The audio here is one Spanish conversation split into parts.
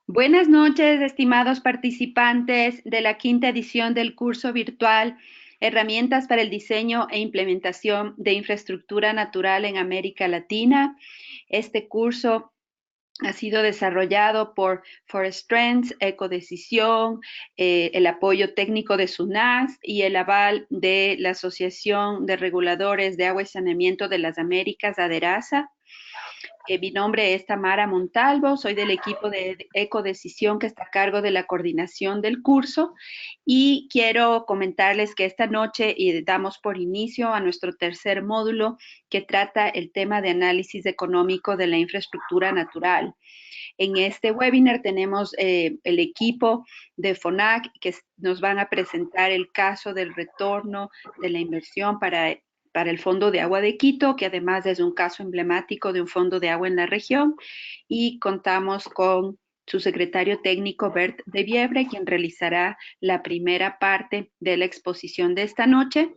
Buenas noches, estimados participantes de la quinta edición del curso virtual Herramientas para el diseño e implementación de infraestructura natural en América Latina. Este curso ha sido desarrollado por Forest Trends, Ecodecisión, el apoyo técnico de SUNAS y el aval de la Asociación de Reguladores de Agua y Saneamiento de las Américas, ADERASA. Mi nombre es Tamara Montalvo, soy del equipo de Ecodecisión que está a cargo de la coordinación del curso y quiero comentarles que esta noche damos por inicio a nuestro tercer módulo que trata el tema de análisis económico de la infraestructura natural. En este webinar tenemos el equipo de FONAC que nos van a presentar el caso del retorno de la inversión para el Fondo de Agua de Quito, que además es un caso emblemático de un fondo de agua en la región, y contamos con su secretario técnico, Bert de Viebre, quien realizará la primera parte de la exposición de esta noche.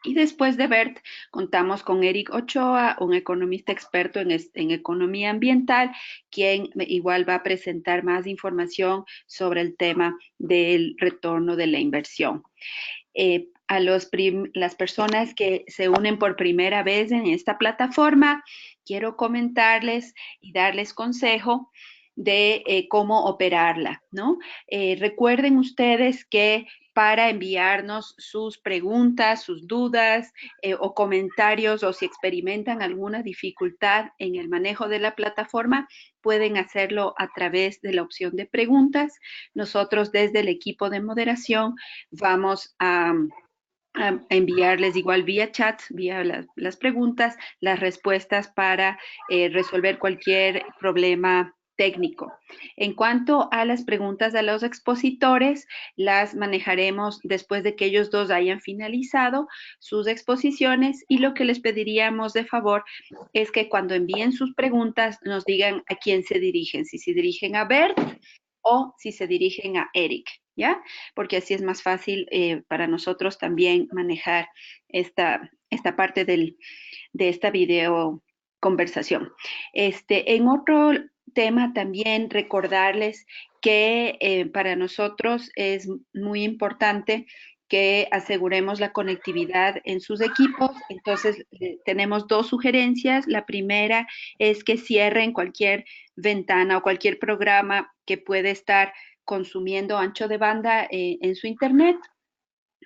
Y después de Bert, contamos con Eric Ochoa, un economista experto en economía ambiental, quien igual va a presentar más información sobre el tema del retorno de la inversión. A las personas que se unen por primera vez en esta plataforma, quiero comentarles y darles consejo de cómo operarla, ¿no? Recuerden ustedes que para enviarnos sus preguntas, sus dudas o comentarios o si experimentan alguna dificultad en el manejo de la plataforma, pueden hacerlo a través de la opción de preguntas. Nosotros desde el equipo de moderación vamos a enviarles igual vía chat, vía las preguntas, las respuestas para resolver cualquier problema técnico. En cuanto a las preguntas de los expositores, las manejaremos después de que ellos dos hayan finalizado sus exposiciones y lo que les pediríamos de favor es que cuando envíen sus preguntas nos digan a quién se dirigen, si se dirigen a Bert o si se dirigen a Eric, ¿ya? Porque así es más fácil para nosotros también manejar esta parte de esta video conversación. En otro tema también recordarles que para nosotros es muy importante que aseguremos la conectividad en sus equipos. Entonces, tenemos dos sugerencias. La primera es que cierren cualquier ventana o cualquier programa que puede estar consumiendo ancho de banda en su internet.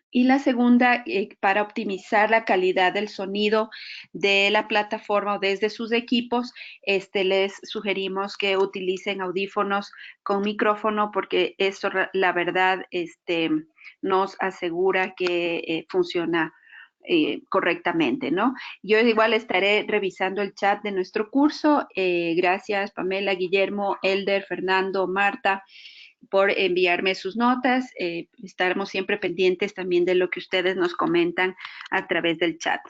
Y la segunda, para optimizar la calidad del sonido de la plataforma o desde sus equipos, les sugerimos que utilicen audífonos con micrófono porque eso, la verdad, nos asegura que funciona correctamente, ¿no? Yo igual estaré revisando el chat de nuestro curso. Gracias, Pamela, Guillermo, Elder, Fernando, Marta, por enviarme sus notas. Estaremos siempre pendientes también de lo que ustedes nos comentan a través del chat.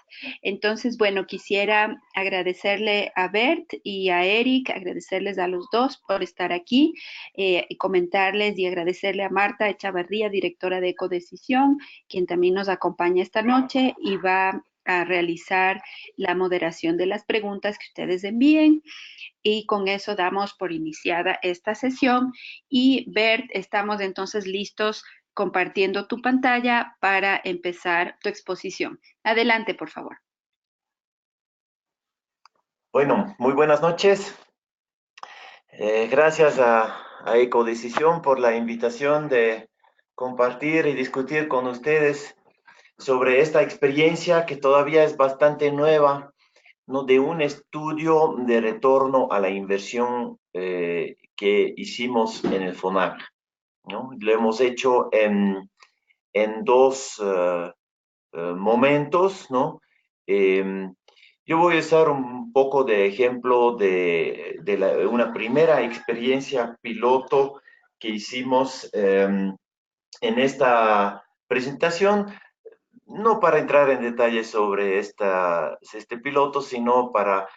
Entonces, bueno, quisiera agradecerle a Bert y a Eric, agradecerles a los dos por estar aquí, y comentarles y agradecerle a Marta Echavarría, directora de Ecodecisión, quien también nos acompaña esta noche y va a realizar la moderación de las preguntas que ustedes envíen. Y con eso damos por iniciada esta sesión. Y Bert, estamos entonces listos compartiendo tu pantalla para empezar tu exposición. Adelante, por favor. Bueno, muy buenas noches. Gracias a Ecodecisión por la invitación de compartir y discutir con ustedes sobre esta experiencia que todavía es bastante nueva, ¿no? De un estudio de retorno a la inversión que hicimos en el FONAC, ¿no? Lo hemos hecho en dos momentos, ¿no? Yo voy a usar un poco de ejemplo de una primera experiencia piloto que hicimos en esta presentación, no para entrar en detalles sobre este piloto, sino para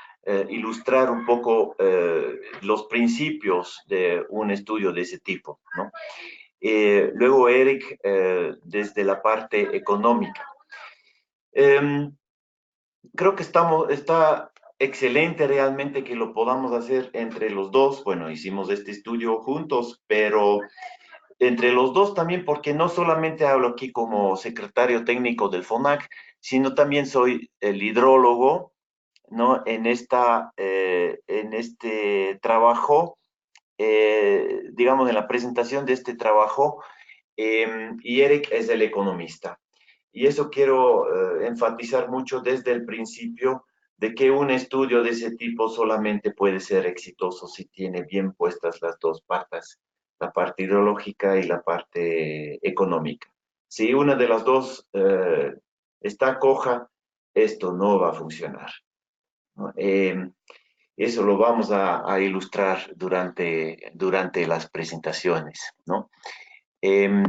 ilustrar un poco los principios de un estudio de ese tipo, ¿no? Luego Eric, desde la parte económica. Creo que está excelente realmente que lo podamos hacer entre los dos. Bueno, hicimos este estudio juntos, pero entre los dos también, porque no solamente hablo aquí como secretario técnico del FONAC, sino también soy el hidrólogo, ¿no? En este trabajo, digamos, en la presentación de este trabajo, y Eric es el economista. Y eso quiero enfatizar mucho desde el principio de que un estudio de ese tipo solamente puede ser exitoso si tiene bien puestas las dos partes, la parte ideológica y la parte económica. Si una de las dos está coja, esto no va a funcionar, ¿no? Eso lo vamos a ilustrar durante las presentaciones, ¿no? Eh,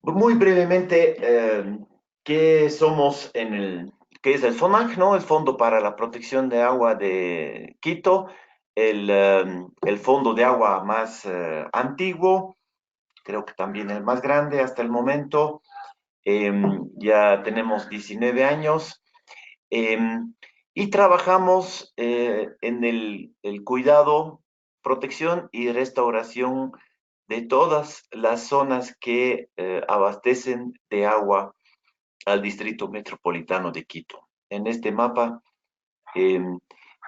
Muy brevemente, ¿qué somos qué es el FONAC, ¿no? El Fondo para la Protección de Agua de Quito, el fondo de agua más antiguo, creo que también el más grande hasta el momento. Ya tenemos 19 años, y trabajamos en el cuidado, protección y restauración de todas las zonas que abastecen de agua al Distrito Metropolitano de Quito. En este mapa, eh,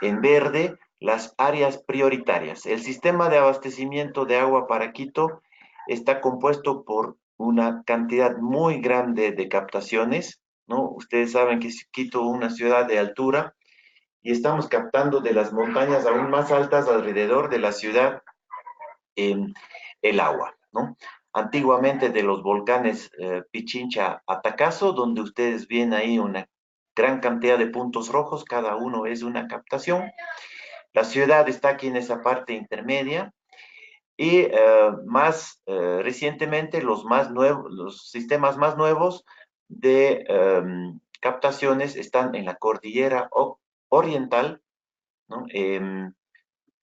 en verde, las áreas prioritarias. El sistema de abastecimiento de agua para Quito está compuesto por una cantidad muy grande de captaciones, ¿no? Ustedes saben que Quito es una ciudad de altura y estamos captando de las montañas aún más altas alrededor de la ciudad el agua, ¿no? Antiguamente de los volcanes Pichincha, Atacazo, donde ustedes ven ahí una gran cantidad de puntos rojos, cada uno es una captación. La ciudad está aquí en esa parte intermedia y recientemente los sistemas más nuevos de captaciones están en la cordillera oriental, ¿no?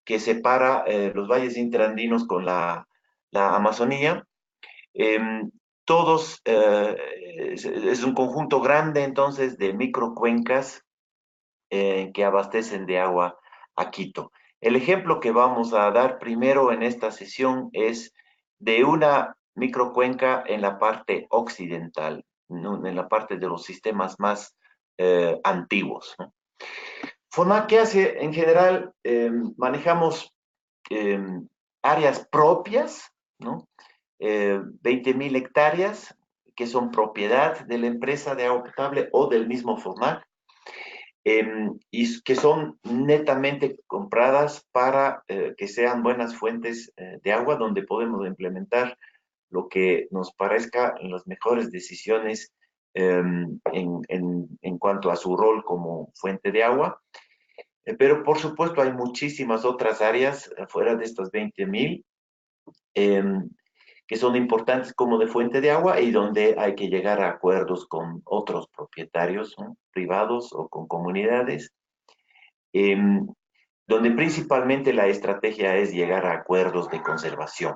Que separa los valles interandinos con la Amazonía. Eh, Todos, es un conjunto grande entonces de microcuencas que abastecen de agua a Quito. El ejemplo que vamos a dar primero en esta sesión es de una microcuenca en la parte occidental, ¿no? En la parte de los sistemas más antiguos, ¿no? FONAC, ¿qué hace? En general, manejamos eh, áreas propias, ¿no? 20.000 hectáreas que son propiedad de la empresa de agua potable o del mismo FONAC, y que son netamente compradas para que sean buenas fuentes de agua donde podemos implementar lo que nos parezca las mejores decisiones en cuanto a su rol como fuente de agua. Pero por supuesto hay muchísimas otras áreas fuera de estas 20.000 eh, que son importantes como de fuente de agua y donde hay que llegar a acuerdos con otros propietarios, ¿no? Privados o con comunidades, eh, donde principalmente la estrategia es llegar a acuerdos de conservación.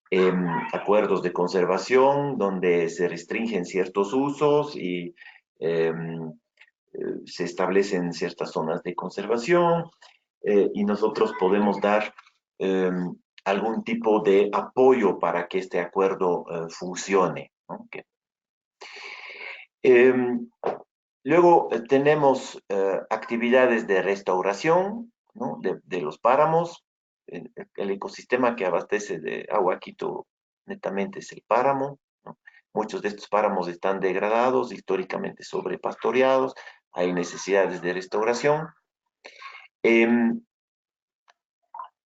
Eh, Acuerdos de conservación donde se restringen ciertos usos y se establecen ciertas zonas de conservación, y nosotros podemos dar eh, algún tipo de apoyo para que este acuerdo funcione, ¿no? Eh, Luego tenemos actividades de restauración, ¿no? De los páramos. El ecosistema que abastece de agua a Quito netamente es el páramo, ¿no? Muchos de estos páramos están degradados, históricamente sobrepastoreados, hay necesidades de restauración. Em,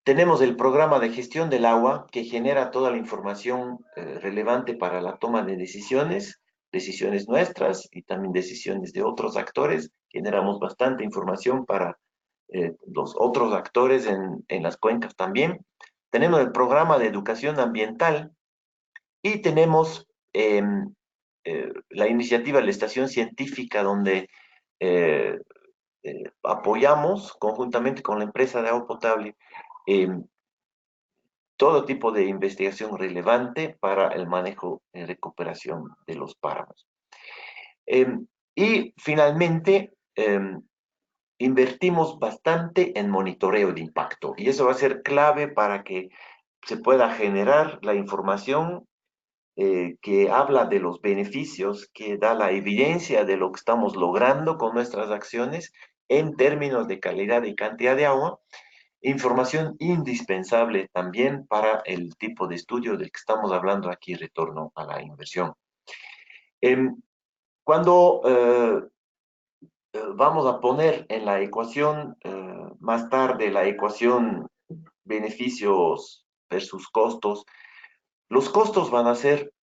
Tenemos el programa de gestión del agua que genera toda la información relevante para la toma de decisiones, decisiones nuestras y también decisiones de otros actores. Generamos bastante información para los otros actores en las cuencas también. Tenemos el programa de educación ambiental y tenemos la iniciativa de la estación científica donde eh, apoyamos conjuntamente con la empresa de agua potable eh, todo tipo de investigación relevante para el manejo y recuperación de los páramos. Y finalmente, invertimos bastante en monitoreo de impacto y eso va a ser clave para que se pueda generar la información que habla de los beneficios, que da la evidencia de lo que estamos logrando con nuestras acciones en términos de calidad y cantidad de agua, información indispensable también para el tipo de estudio del que estamos hablando aquí, retorno a la inversión. Cuando vamos a poner en la ecuación más tarde la ecuación beneficios versus costos, los costos van a ser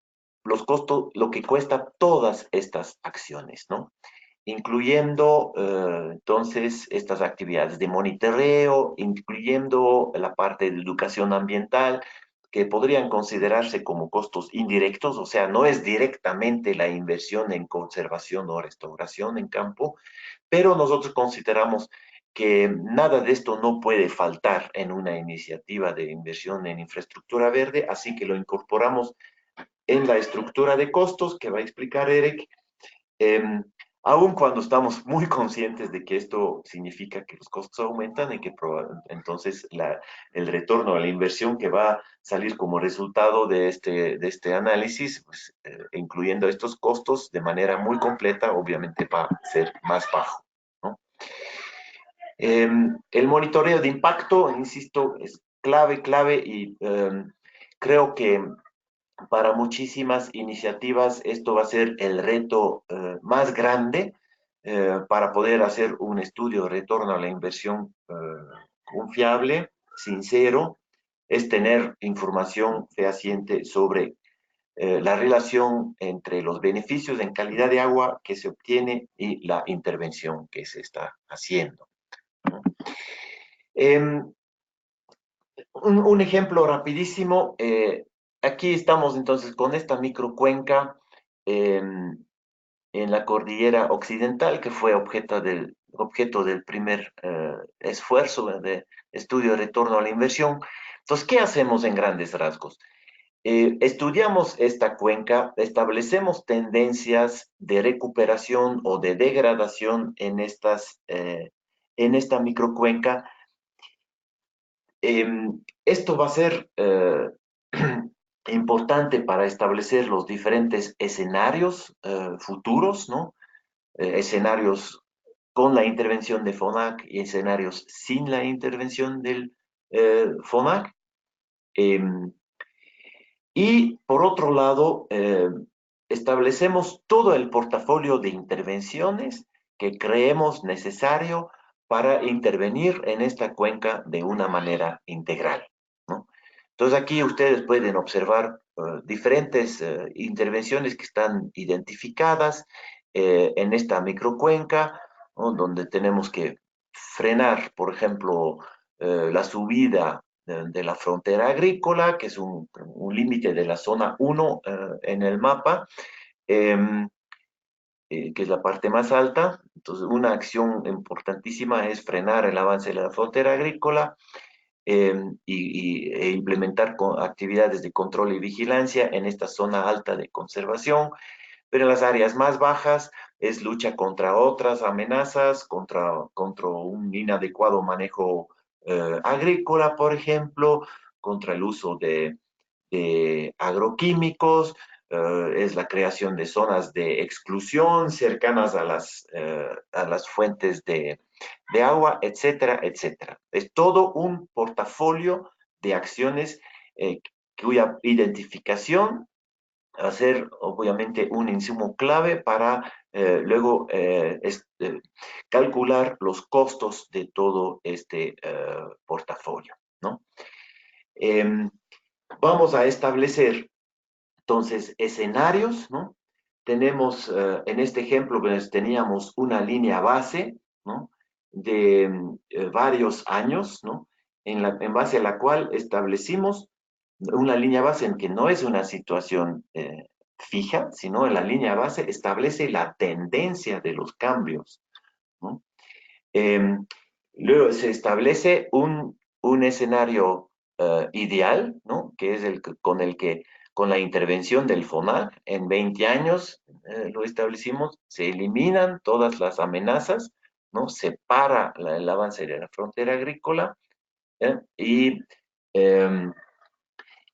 los costos, lo que cuesta todas estas acciones, ¿no? Incluyendo entonces estas actividades de monitoreo, incluyendo la parte de educación ambiental, que podrían considerarse como costos indirectos, o sea, no es directamente la inversión en conservación o restauración en campo, pero nosotros consideramos que nada de esto no puede faltar en una iniciativa de inversión en infraestructura verde, así que lo incorporamos en la estructura de costos que va a explicar Eric, eh, aun cuando estamos muy conscientes de que esto significa que los costos aumentan y que entonces el retorno a la inversión que va a salir como resultado de este análisis, pues, incluyendo estos costos de manera muy completa, obviamente va a ser más bajo, ¿no? El monitoreo de impacto, insisto, es clave y creo que para muchísimas iniciativas esto va a ser el reto más grande para poder hacer un estudio de retorno a la inversión confiable, sincero, es tener información fehaciente sobre la relación entre los beneficios en calidad de agua que se obtiene y la intervención que se está haciendo, ¿no? Un ejemplo rapidísimo, aquí estamos entonces con esta microcuenca en la cordillera occidental que fue objeto del primer esfuerzo de estudio de retorno a la inversión. Entonces, ¿qué hacemos en grandes rasgos? Estudiamos esta cuenca, establecemos tendencias de recuperación o de degradación en esta microcuenca. Esto va a ser importante para establecer los diferentes escenarios futuros, ¿no? Escenarios con la intervención de FONAC y escenarios sin la intervención del FONAC. Y por otro lado, establecemos todo el portafolio de intervenciones que creemos necesario para intervenir en esta cuenca de una manera integral, ¿no? Entonces aquí ustedes pueden observar diferentes intervenciones que están identificadas en esta microcuenca, ¿no? Donde tenemos que frenar, por ejemplo, la subida de la frontera agrícola, que es un límite de la zona 1 en el mapa, eh, que es la parte más alta. Entonces, una acción importantísima es frenar el avance de la frontera agrícola e implementar actividades de control y vigilancia en esta zona alta de conservación, pero en las áreas más bajas es lucha contra otras amenazas, contra un inadecuado manejo agrícola, por ejemplo, contra el uso de agroquímicos, es la creación de zonas de exclusión cercanas a las fuentes de agua, etcétera, etcétera. Es todo un portafolio de acciones cuya identificación va a ser obviamente un insumo clave para luego calcular los costos de todo este portafolio, ¿no? Vamos a establecer entonces escenarios, ¿no? Tenemos, en este ejemplo, pues, teníamos una línea base, ¿no? De varios años, ¿no? En base a la cual establecimos una línea base en que no es una situación fija, sino en la línea base establece la tendencia de los cambios, ¿no? Eh, Luego se establece un escenario ideal, ¿no? Que es con el que con la intervención del FONAC, en 20 años lo establecimos, se eliminan todas las amenazas, ¿no? Se para el avance de la frontera agrícola, ¿eh? Eh,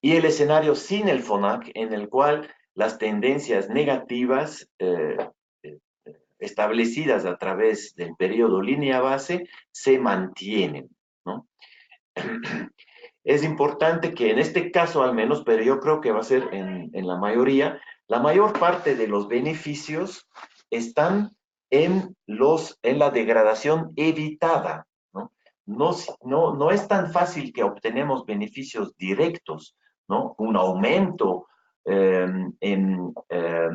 y el escenario sin el FONAC, en el cual las tendencias negativas establecidas a través del periodo línea base se mantienen, ¿no? Es importante que en este caso al menos, pero yo creo que va a ser en la mayor parte de los beneficios están en la degradación evitada, ¿no? No es tan fácil que obtenemos beneficios directos, ¿no? Un aumento eh, en, eh,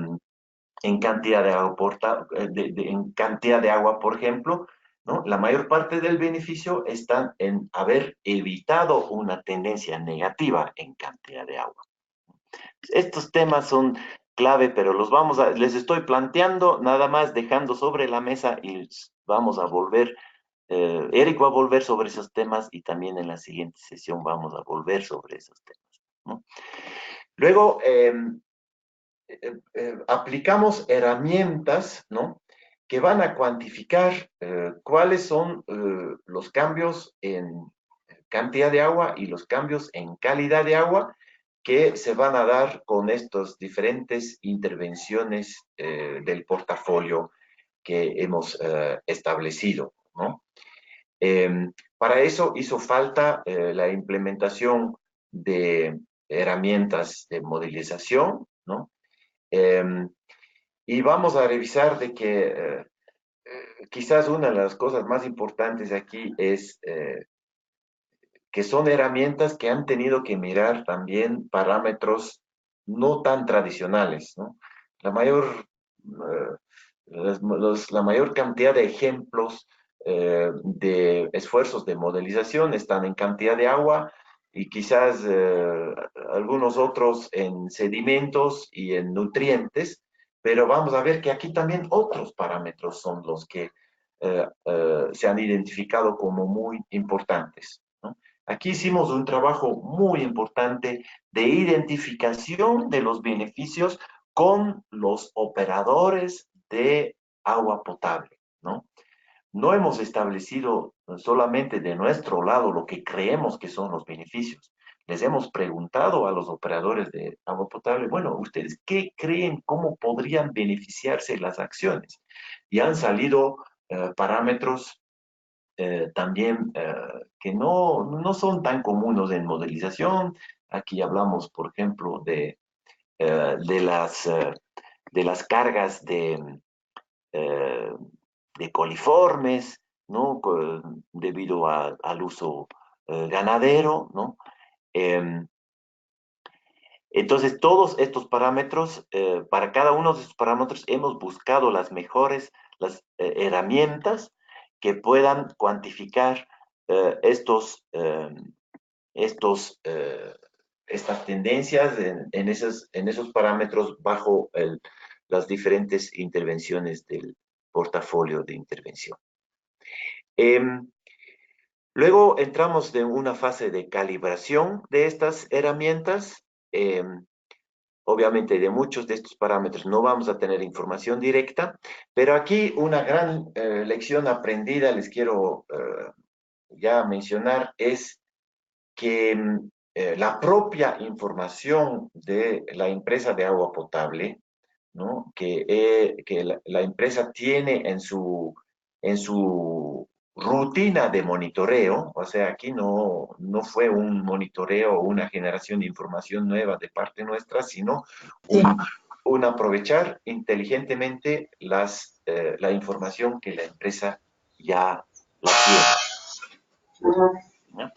en cantidad de agua, en cantidad de agua, por ejemplo, ¿no? La mayor parte del beneficio está en haber evitado una tendencia negativa en cantidad de agua. Estos temas son clave, pero les estoy planteando, nada más dejando sobre la mesa y vamos a volver, Eric va a volver sobre esos temas y también en la siguiente sesión vamos a volver sobre esos temas, ¿no? Luego, aplicamos herramientas, ¿no? Que van a cuantificar cuáles son los cambios en cantidad de agua y los cambios en calidad de agua que se van a dar con estas diferentes intervenciones del portafolio que hemos establecido, ¿no? Para eso hizo falta la implementación de herramientas de modelización, ¿no? Eh, y vamos a revisar de que quizás una de las cosas más importantes aquí es que son herramientas que han tenido que mirar también parámetros no tan tradicionales, ¿no? La mayor, la mayor cantidad de ejemplos de esfuerzos de modelización están en cantidad de agua y quizás algunos otros en sedimentos y en nutrientes, pero vamos a ver que aquí también otros parámetros son los que se han identificado como muy importantes, ¿no? Aquí hicimos un trabajo muy importante de identificación de los beneficios con los operadores de agua potable, ¿no? No hemos establecido solamente de nuestro lado lo que creemos que son los beneficios. Les hemos preguntado a los operadores de agua potable, bueno, ¿ustedes qué creen, cómo podrían beneficiarse las acciones? Y han salido parámetros también que no son tan comunes en modelización. Aquí hablamos, por ejemplo, eh, de, las, eh, de las cargas eh, de coliformes, ¿no? Debido al uso ganadero, ¿no? Eh, entonces, todos estos parámetros, para cada uno de estos parámetros hemos buscado las herramientas que puedan cuantificar eh, estos, eh, estas tendencias en esos parámetros bajo las diferentes intervenciones del portafolio de intervención. Luego entramos en una fase de calibración de estas herramientas. Obviamente de muchos de estos parámetros no vamos a tener información directa, pero aquí una gran lección aprendida les quiero ya mencionar es que la propia información de la empresa de agua potable, ¿no? Que la empresa tiene en su rutina de monitoreo, o sea, aquí no fue un monitoreo o una generación de información nueva de parte nuestra, sino un aprovechar inteligentemente la información que la empresa ya la tiene, ¿no?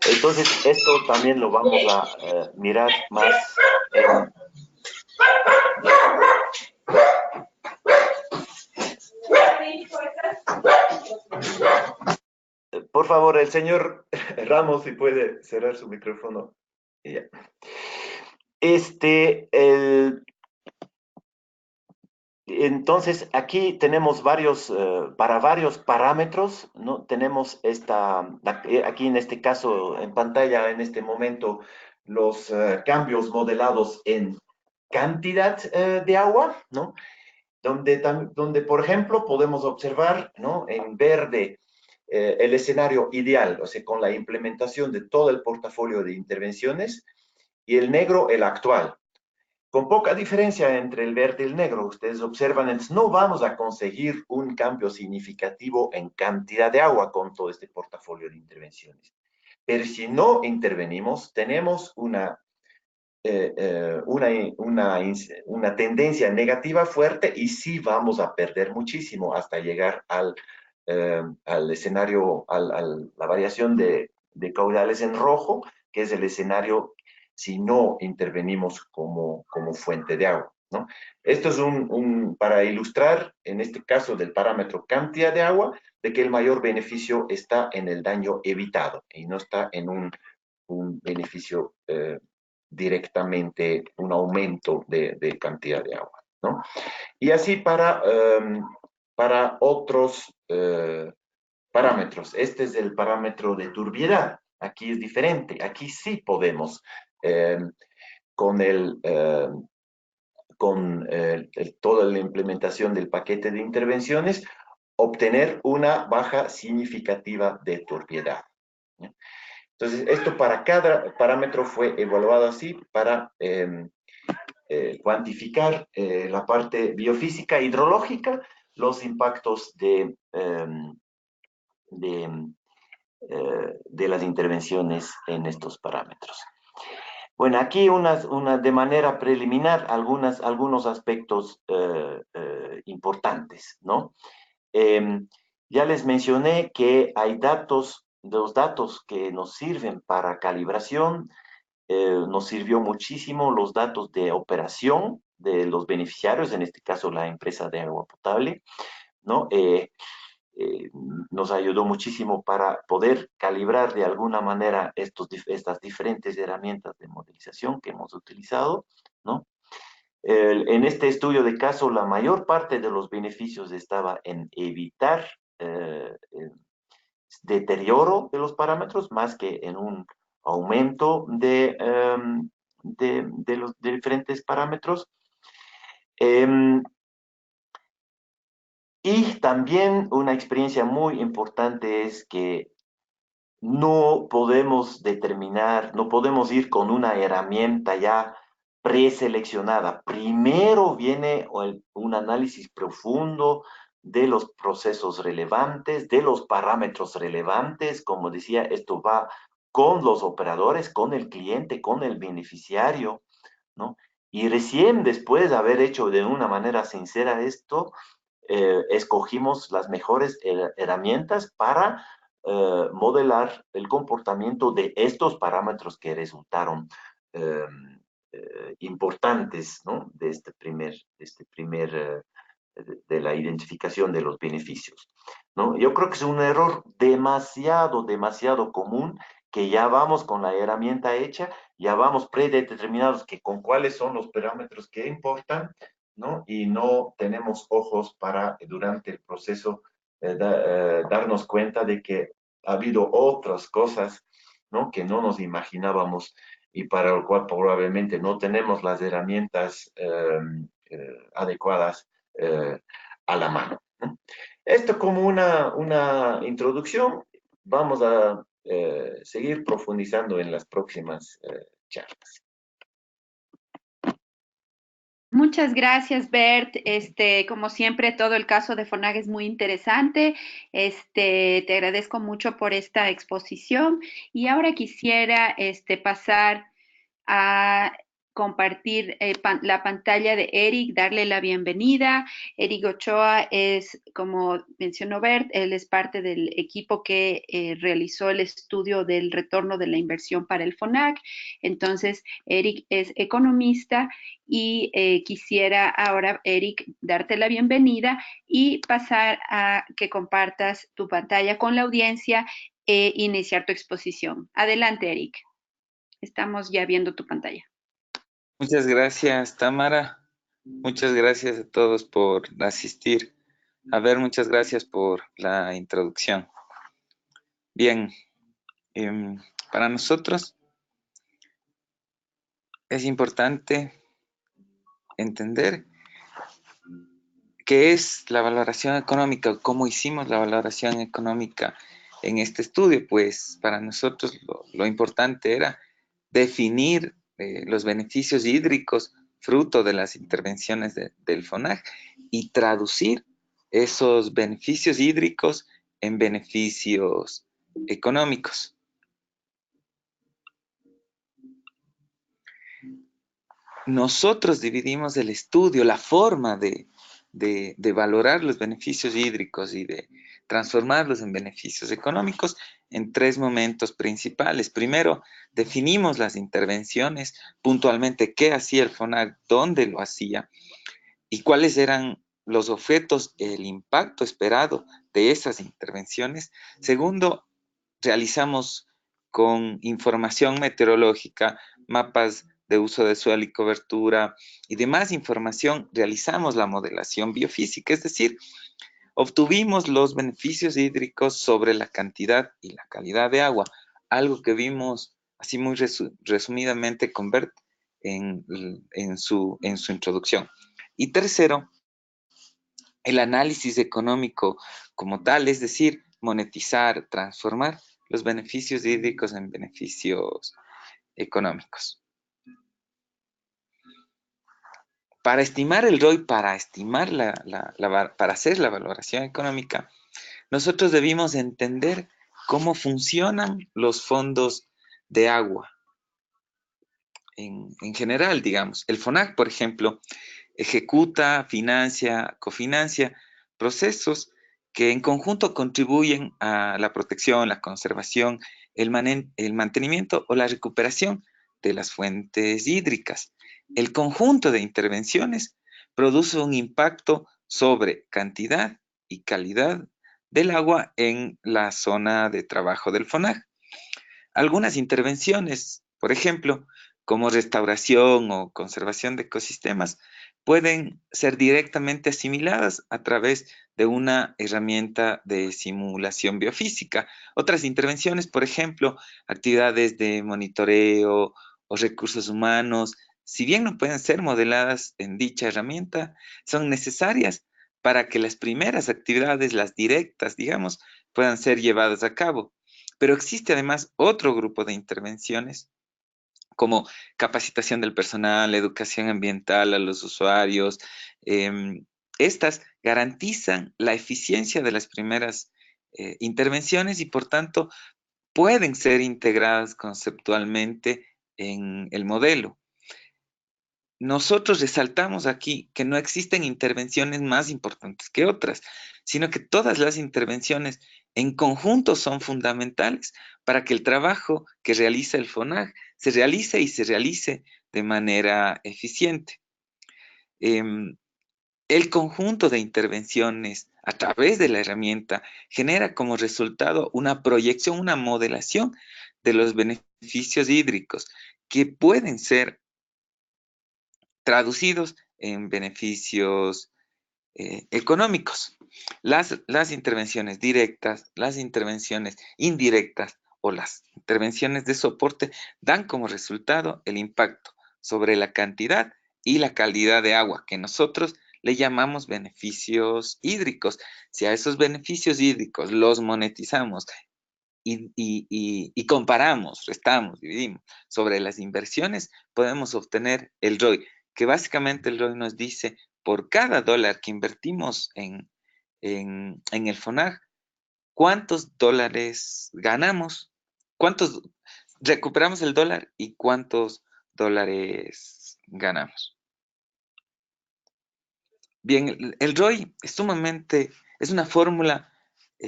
Entonces, esto también lo vamos a mirar más en... Por favor, el señor Ramos, si puede cerrar su micrófono. Ya. Entonces, aquí tenemos para varios parámetros, ¿no? Tenemos aquí en este caso, en pantalla, en este momento, los cambios modelados en cantidad de agua, ¿no? Donde, por ejemplo, podemos observar, ¿no? En verde, el escenario ideal, o sea, con la implementación de todo el portafolio de intervenciones, y el negro, el actual, con poca diferencia entre el verde y el negro. Ustedes observan, entonces no vamos a conseguir un cambio significativo en cantidad de agua con todo este portafolio de intervenciones. Pero si no intervenimos, tenemos una tendencia negativa fuerte y sí vamos a perder muchísimo hasta llegar al escenario, la variación de caudales en rojo, que es el escenario si no intervenimos como fuente de agua, ¿no? Esto es para ilustrar, en este caso del parámetro cantidad de agua, de que el mayor beneficio está en el daño evitado y no está en un beneficio directamente, un aumento de cantidad de agua, ¿no? Y así para otros parámetros. Este es el parámetro de turbiedad. Aquí es diferente. Aquí sí podemos, eh, con toda la implementación del paquete de intervenciones, obtener una baja significativa de turbiedad. Entonces, esto para cada parámetro fue evaluado así para cuantificar la parte biofísica, hidrológica, los impactos de, de las intervenciones en estos parámetros. Bueno, aquí de manera preliminar algunos aspectos importantes, ¿no? Ya les mencioné que hay los datos que nos sirven para calibración, nos sirvió muchísimo los datos de operación de los beneficiarios, en este caso la empresa de agua potable, ¿no? Eh, nos ayudó muchísimo para poder calibrar de alguna manera estas diferentes herramientas de modelización que hemos utilizado, ¿no? En este estudio de caso, la mayor parte de los beneficios estaba en evitar deterioro de los parámetros más que en un aumento de los de diferentes parámetros. Y también una experiencia muy importante es que no podemos determinar, no podemos ir con una herramienta ya preseleccionada. Primero viene un análisis profundo de los procesos relevantes, de los parámetros relevantes. Como decía, esto va con los operadores, con el cliente, con el beneficiario, ¿no? Y recién después de haber hecho de una manera sincera esto, escogimos las mejores herramientas para modelar el comportamiento de estos parámetros que resultaron eh, importantes, ¿no? De la identificación de los beneficios, ¿no? Yo creo que es un error demasiado común, que ya vamos con la herramienta hecha, ya vamos predeterminados que con cuáles son los parámetros que importan, ¿no? Y no tenemos ojos para durante el proceso darnos cuenta de que ha habido otras cosas, ¿no? Que no nos imaginábamos y para lo cual probablemente no tenemos las herramientas adecuadas eh, a la mano, ¿no? Esto como una introducción. Vamos a seguir profundizando en las próximas charlas. Muchas gracias, Bert. Como siempre, todo el caso de FONAG es muy interesante. Te agradezco mucho por esta exposición y ahora quisiera, pasar a compartir la pantalla de Eric, darle la bienvenida. Eric Ochoa es, como mencionó Bert, él es parte del equipo que realizó el estudio del retorno de la inversión para el FONAC. Entonces, Eric es economista y quisiera ahora, Eric, darte la bienvenida y pasar a que compartas tu pantalla con la audiencia e iniciar tu exposición. Adelante, Eric. Estamos ya viendo tu pantalla. Muchas gracias, Tamara. Muchas gracias a todos por asistir. A ver, muchas gracias por la introducción. Bien, em, para nosotros es importante entender qué es la valoración económica, cómo hicimos la valoración económica en este estudio. Pues para nosotros lo importante era definir los beneficios hídricos fruto de las intervenciones del FONAC y traducir esos beneficios hídricos en beneficios económicos. Nosotros dividimos el estudio, la forma de valorar los beneficios hídricos y de transformarlos en beneficios económicos en tres momentos principales. Primero, definimos las intervenciones, puntualmente qué hacía el FONAC, dónde lo hacía y cuáles eran los objetos, el impacto esperado de esas intervenciones. Segundo, realizamos con información meteorológica, mapas de uso de suelo y cobertura y demás información, realizamos la modelación biofísica, es decir, obtuvimos los beneficios hídricos sobre la cantidad y la calidad de agua, algo que vimos así muy resumidamente con Bert en su introducción. Y tercero, el análisis económico como tal, es decir, monetizar, transformar los beneficios hídricos en beneficios económicos. Para estimar el ROI, para estimar para hacer la valoración económica, nosotros debimos entender cómo funcionan los fondos de agua en general, digamos. El FONAC, por ejemplo, ejecuta, financia, cofinancia procesos que en conjunto contribuyen a la protección, la conservación, el mantenimiento o la recuperación de las fuentes hídricas. El conjunto de intervenciones produce un impacto sobre cantidad y calidad del agua en la zona de trabajo del FONAC. Algunas intervenciones, por ejemplo, como restauración o conservación de ecosistemas, pueden ser directamente asimiladas a través de una herramienta de simulación biofísica. Otras intervenciones, por ejemplo, actividades de monitoreo o recursos humanos, si bien no pueden ser modeladas en dicha herramienta, son necesarias para que las primeras actividades, las directas, digamos, puedan ser llevadas a cabo. Pero existe además otro grupo de intervenciones como capacitación del personal, educación ambiental a los usuarios. Estas garantizan la eficiencia de las primeras intervenciones y por tanto pueden ser integradas conceptualmente en el modelo. Nosotros resaltamos aquí que no existen intervenciones más importantes que otras, sino que todas las intervenciones en conjunto son fundamentales para que el trabajo que realiza el FONAG se realice y se realice de manera eficiente. Em, el conjunto de intervenciones a través de la herramienta genera como resultado una proyección, una modelación de los beneficios hídricos que pueden ser traducidos en beneficios económicos. Las intervenciones directas, las intervenciones indirectas o las intervenciones de soporte dan como resultado el impacto sobre la cantidad y la calidad de agua, que nosotros le llamamos beneficios hídricos. Si a esos beneficios hídricos los monetizamos y comparamos, restamos, dividimos sobre las inversiones, podemos obtener el ROI, que básicamente el ROI nos dice por cada dólar que invertimos en el FONAG, cuántos dólares ganamos, cuántos recuperamos el dólar y cuántos dólares ganamos. Bien, el ROI es una fórmula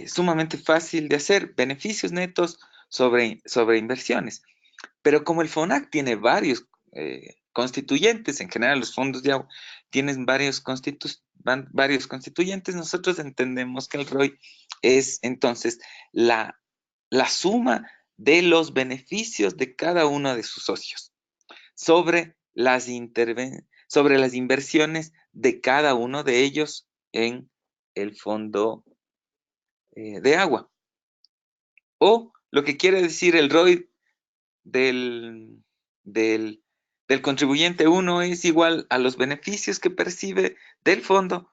sumamente fácil de hacer, beneficios netos sobre inversiones. Pero como el FONAC tiene varios constituyentes, en general los fondos de agua tienen varios constituyentes, nosotros entendemos que el ROI es entonces la suma de los beneficios de cada uno de sus socios sobre sobre las inversiones de cada uno de ellos en el fondo de agua. O lo que quiere decir el ROI del, del, del contribuyente 1 es igual a los beneficios que percibe del fondo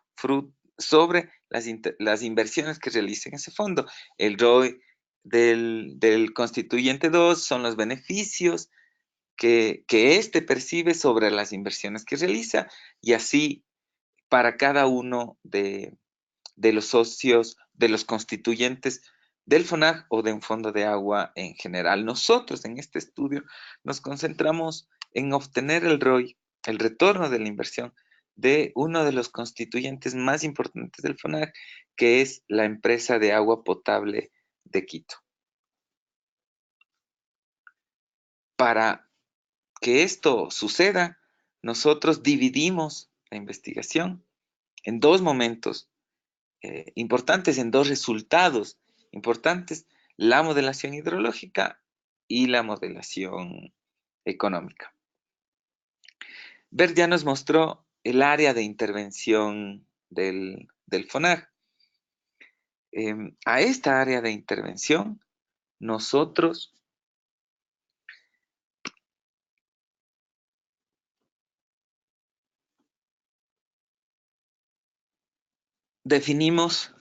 sobre las inversiones que realiza en ese fondo. El ROI del constituyente 2 son los beneficios que éste percibe sobre las inversiones que realiza, y así para cada uno de los socios, de los constituyentes del FONAG o de un fondo de agua en general. Nosotros en este estudio nos concentramos en obtener el ROI, el retorno de la inversión, de uno de los constituyentes más importantes del FONAG, que es la empresa de agua potable de Quito. Para que esto suceda, nosotros dividimos la investigación en dos momentos importantes, en dos resultados importantes: la modelación hidrológica y la modelación económica. Bert ya nos mostró el área de intervención del FONAG. A esta área de intervención nosotros definimos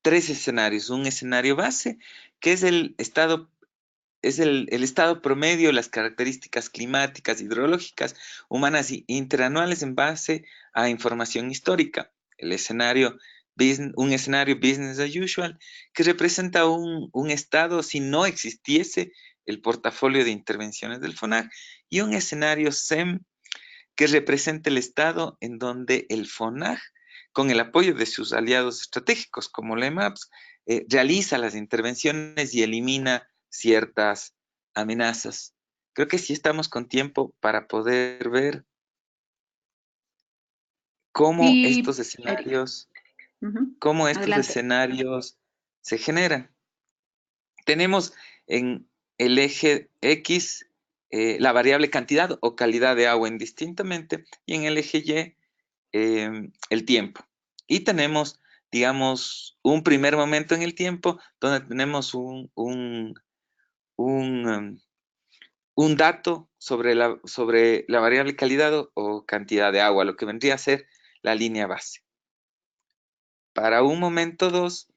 tres escenarios. Un escenario base, que es el estado promedio, las características climáticas, hidrológicas, humanas y interanuales en base a información histórica. Un escenario business as usual, que representa un estado si no existiese el portafolio de intervenciones del FONAG, y un escenario SEM, que representa el estado en donde el FONAG, con el apoyo de sus aliados estratégicos como la EMAPS, realiza las intervenciones y elimina ciertas amenazas. Creo que sí estamos con tiempo para poder ver cómo Sí, estos Erika. escenarios, Ujú. cómo estos Adelante. escenarios se generan. Tenemos en el eje X la variable cantidad o calidad de agua indistintamente, y en el eje Y el tiempo. Y tenemos, digamos, un primer momento en el tiempo donde tenemos un dato sobre la variable calidad o cantidad de agua, lo que vendría a ser la línea base. Para un momento 2,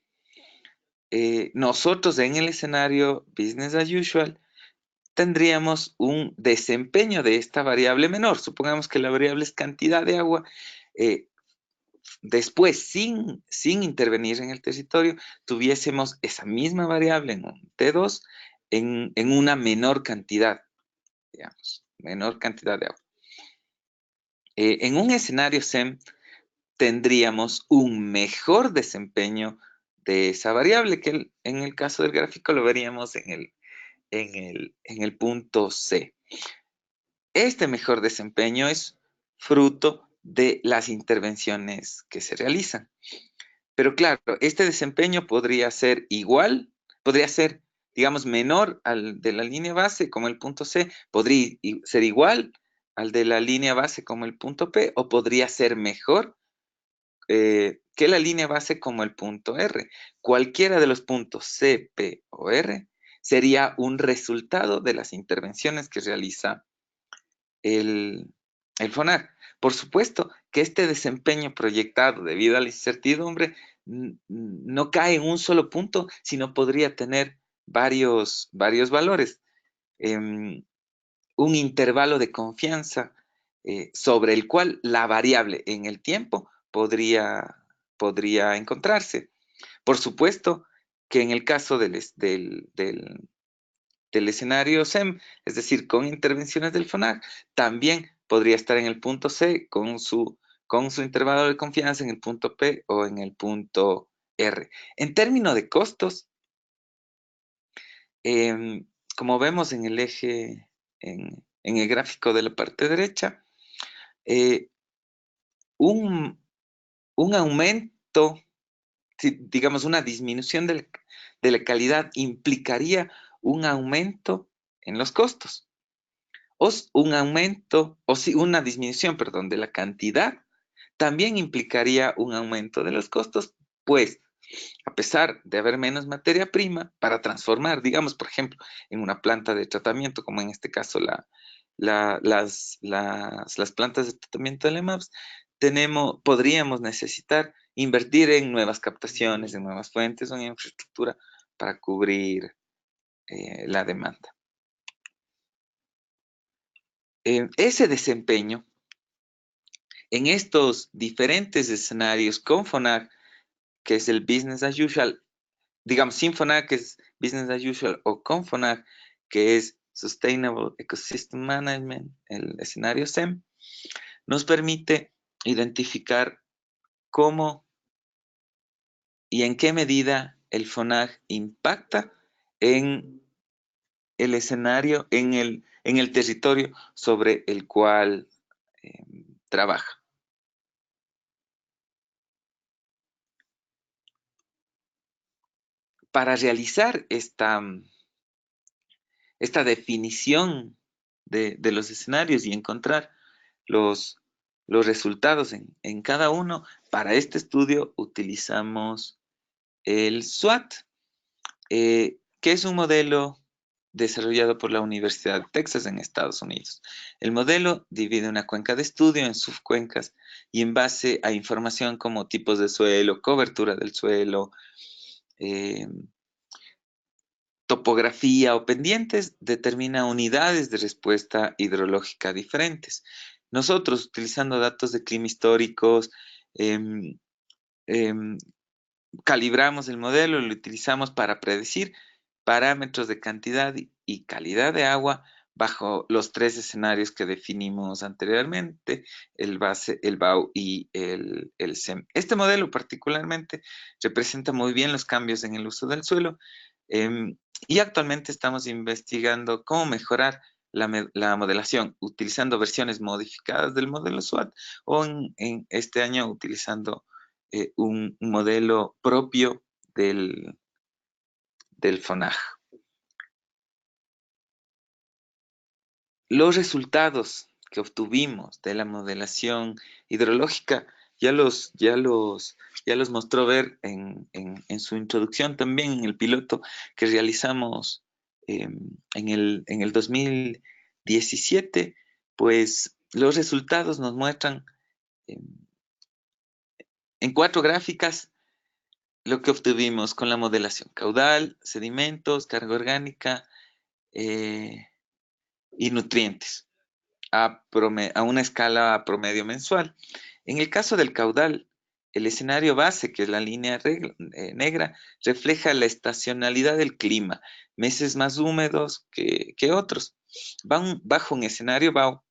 nosotros en el escenario business as usual tendríamos un desempeño de esta variable menor. Supongamos que la variable es cantidad de agua. Después, sin intervenir en el territorio, tuviésemos esa misma variable en un T2 en una menor cantidad, digamos, menor cantidad de agua. En un escenario SEM tendríamos un mejor desempeño de esa variable, que en el caso del gráfico lo veríamos en el punto C. Este mejor desempeño es fruto de las intervenciones que se realizan. Pero claro, este desempeño podría ser igual, podría ser, digamos, menor al de la línea base como el punto C, podría ser igual al de la línea base como el punto P, o podría ser mejor que la línea base como el punto R. Cualquiera de los puntos C, P o R sería un resultado de las intervenciones que realiza el FONAG. Por supuesto que este desempeño proyectado, debido a la incertidumbre, no cae en un solo punto, sino podría tener varios valores. Un intervalo de confianza sobre el cual la variable en el tiempo podría encontrarse. Por supuesto que en el caso del escenario SEM, es decir, con intervenciones del FONAG, también podría estar en el punto C con su intervalo de confianza, en el punto P o en el punto R. En términos de costos, como vemos en el eje, en el gráfico de la parte derecha, un aumento, digamos, una disminución de la calidad implicaría un aumento en los costos. o un aumento, o si una disminución, perdón, de la cantidad, también implicaría un aumento de los costos, pues a pesar de haber menos materia prima para transformar, digamos, por ejemplo, en una planta de tratamiento, como en este caso las plantas de tratamiento de LEMAPS, podríamos necesitar invertir en nuevas captaciones, en nuevas fuentes o en infraestructura para cubrir la demanda. Ese desempeño en estos diferentes escenarios con FONAC, que es el business as usual, digamos, sin FONAC, que es business as usual, o con FONAC, que es Sustainable Ecosystem Management, el escenario SEM, nos permite identificar cómo y en qué medida el FONAC impacta en el escenario, en el territorio sobre el cual trabaja. Para realizar esta definición de los escenarios y encontrar los resultados en cada uno, para este estudio utilizamos el SWOT, que es un modelo desarrollado por la Universidad de Texas en Estados Unidos. El modelo divide una cuenca de estudio en subcuencas y en base a información como tipos de suelo, cobertura del suelo, topografía o pendientes, determina unidades de respuesta hidrológica diferentes. Nosotros, utilizando datos de clima históricos, em, em, calibramos el modelo, lo utilizamos para predecir parámetros de cantidad y calidad de agua bajo los 3 escenarios que definimos anteriormente, el base, el BAU y el SEM. Este modelo particularmente representa muy bien los cambios en el uso del suelo, y actualmente estamos investigando cómo mejorar la modelación utilizando versiones modificadas del modelo SWOT o en este año utilizando un modelo propio del FONAG. Los resultados que obtuvimos de la modelación hidrológica ya los mostró ver en su introducción también en el piloto que realizamos en el 2017, pues los resultados nos muestran en 4 gráficas lo que obtuvimos con la modelación: caudal, sedimentos, carga orgánica y nutrientes a una escala promedio mensual. En el caso del caudal, el escenario base, que es la línea negra, refleja la estacionalidad del clima, meses más húmedos que otros. Bajo un escenario BAU,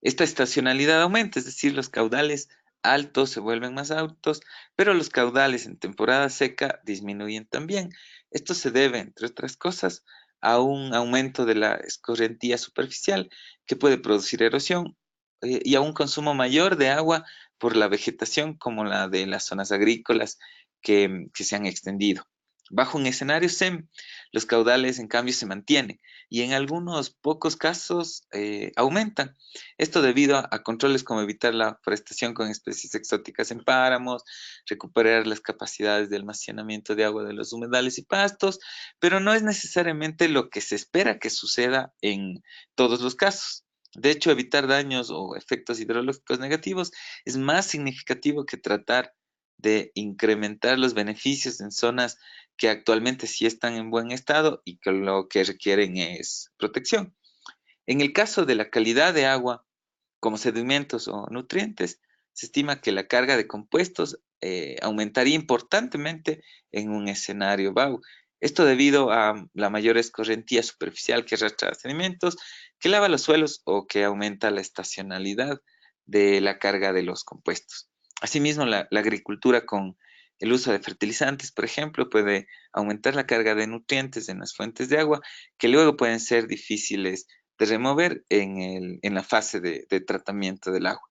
esta estacionalidad aumenta, es decir, los caudales altos se vuelven más altos, pero los caudales en temporada seca disminuyen también. Esto se debe, entre otras cosas, a un aumento de la escorrentía superficial que puede producir erosión y a un consumo mayor de agua por la vegetación como la de las zonas agrícolas que se han extendido. Bajo un escenario SEM, los caudales en cambio se mantienen y en algunos pocos casos aumentan. Esto debido a controles como evitar la forestación con especies exóticas en páramos, recuperar las capacidades de almacenamiento de agua de los humedales y pastos, pero no es necesariamente lo que se espera que suceda en todos los casos. De hecho, evitar daños o efectos hidrológicos negativos es más significativo que tratar de incrementar los beneficios en zonas que actualmente sí están en buen estado y que lo que requieren es protección. En el caso de la calidad de agua, como sedimentos o nutrientes, se estima que la carga de compuestos aumentaría importantemente en un escenario BAU. Esto debido a la mayor escorrentía superficial que arrastra sedimentos, que lava los suelos o que aumenta la estacionalidad de la carga de los compuestos. Asimismo, la agricultura con el uso de fertilizantes, por ejemplo, puede aumentar la carga de nutrientes en las fuentes de agua, que luego pueden ser difíciles de remover en la fase de tratamiento del agua.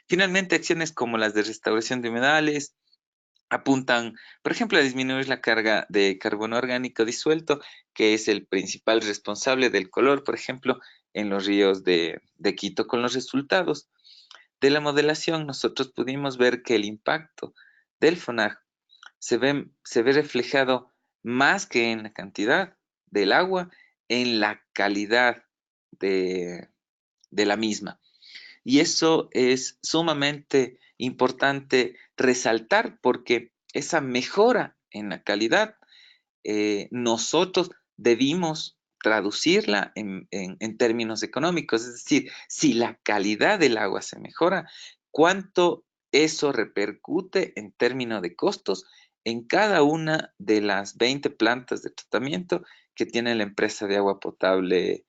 Finalmente, acciones como las de restauración de humedales apuntan, por ejemplo, a disminuir la carga de carbono orgánico disuelto, que es el principal responsable del color, por ejemplo, en los ríos de Quito. Con los resultados de la modelación, nosotros pudimos ver que el impacto del FONAG se ve reflejado más que en la cantidad del agua, en la calidad de, de la misma. Y eso es sumamente importante resaltar porque esa mejora en la calidad, nosotros debimos traducirla en términos económicos. Es decir, si la calidad del agua se mejora, ¿cuánto eso repercute en términos de costos en cada una de las 20 plantas de tratamiento que tiene la empresa de agua potable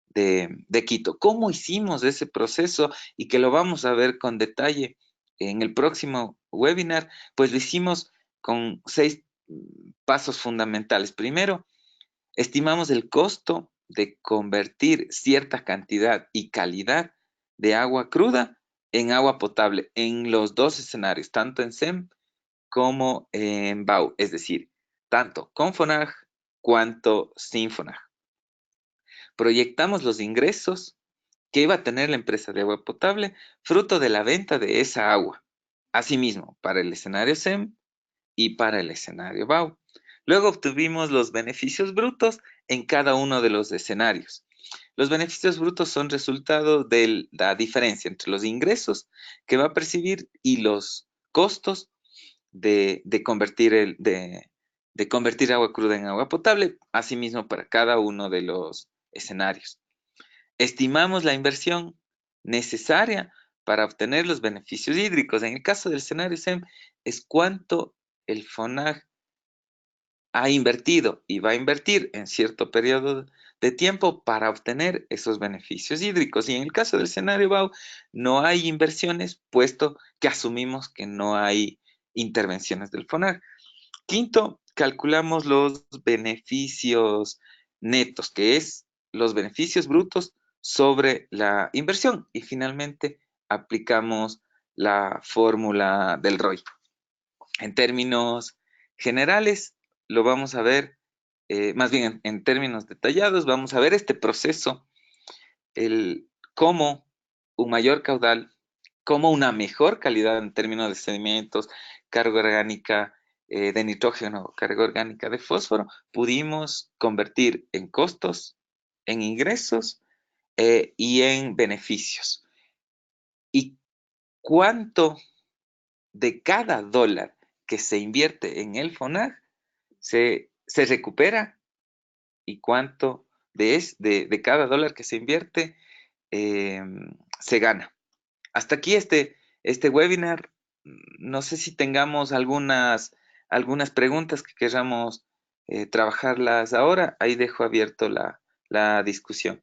de Quito? ¿Cómo hicimos ese proceso? Y que lo vamos a ver con detalle en el próximo webinar. Pues lo hicimos con 6 pasos fundamentales. Primero, estimamos el costo de convertir cierta cantidad y calidad de agua cruda en agua potable en los dos escenarios, tanto en SEM como en BAU, es decir, tanto con FONAG cuanto sin FONAG. Proyectamos los ingresos que iba a tener la empresa de agua potable fruto de la venta de esa agua. Asimismo, para el escenario SEM y para el escenario BAU. Luego obtuvimos los beneficios brutos en cada uno de los escenarios. Los beneficios brutos son resultado de la diferencia entre los ingresos que va a percibir y los costos de convertir agua cruda en agua potable, asimismo para cada uno de los escenarios. Estimamos la inversión necesaria para obtener los beneficios hídricos. En el caso del escenario SEM, es cuánto el FONAG ha invertido y va a invertir en cierto periodo de tiempo para obtener esos beneficios hídricos. Y en el caso del escenario BAU, no hay inversiones, puesto que asumimos que no hay intervenciones del FONAG. Quinto, calculamos los beneficios netos, que es los beneficios brutos sobre la inversión. Y finalmente, aplicamos la fórmula del ROI. En términos generales, lo vamos a ver, más bien en términos detallados, vamos a ver este proceso, cómo un mayor caudal, cómo una mejor calidad en términos de sedimentos, carga orgánica de nitrógeno, carga orgánica de fósforo, pudimos convertir en costos, en ingresos y en beneficios. ¿Y cuánto de cada dólar que se invierte en el FONAG se recupera y cuánto de cada dólar que se invierte se gana? Hasta aquí este webinar. No sé si tengamos algunas preguntas que queramos trabajarlas ahora. Ahí dejo abierto la discusión.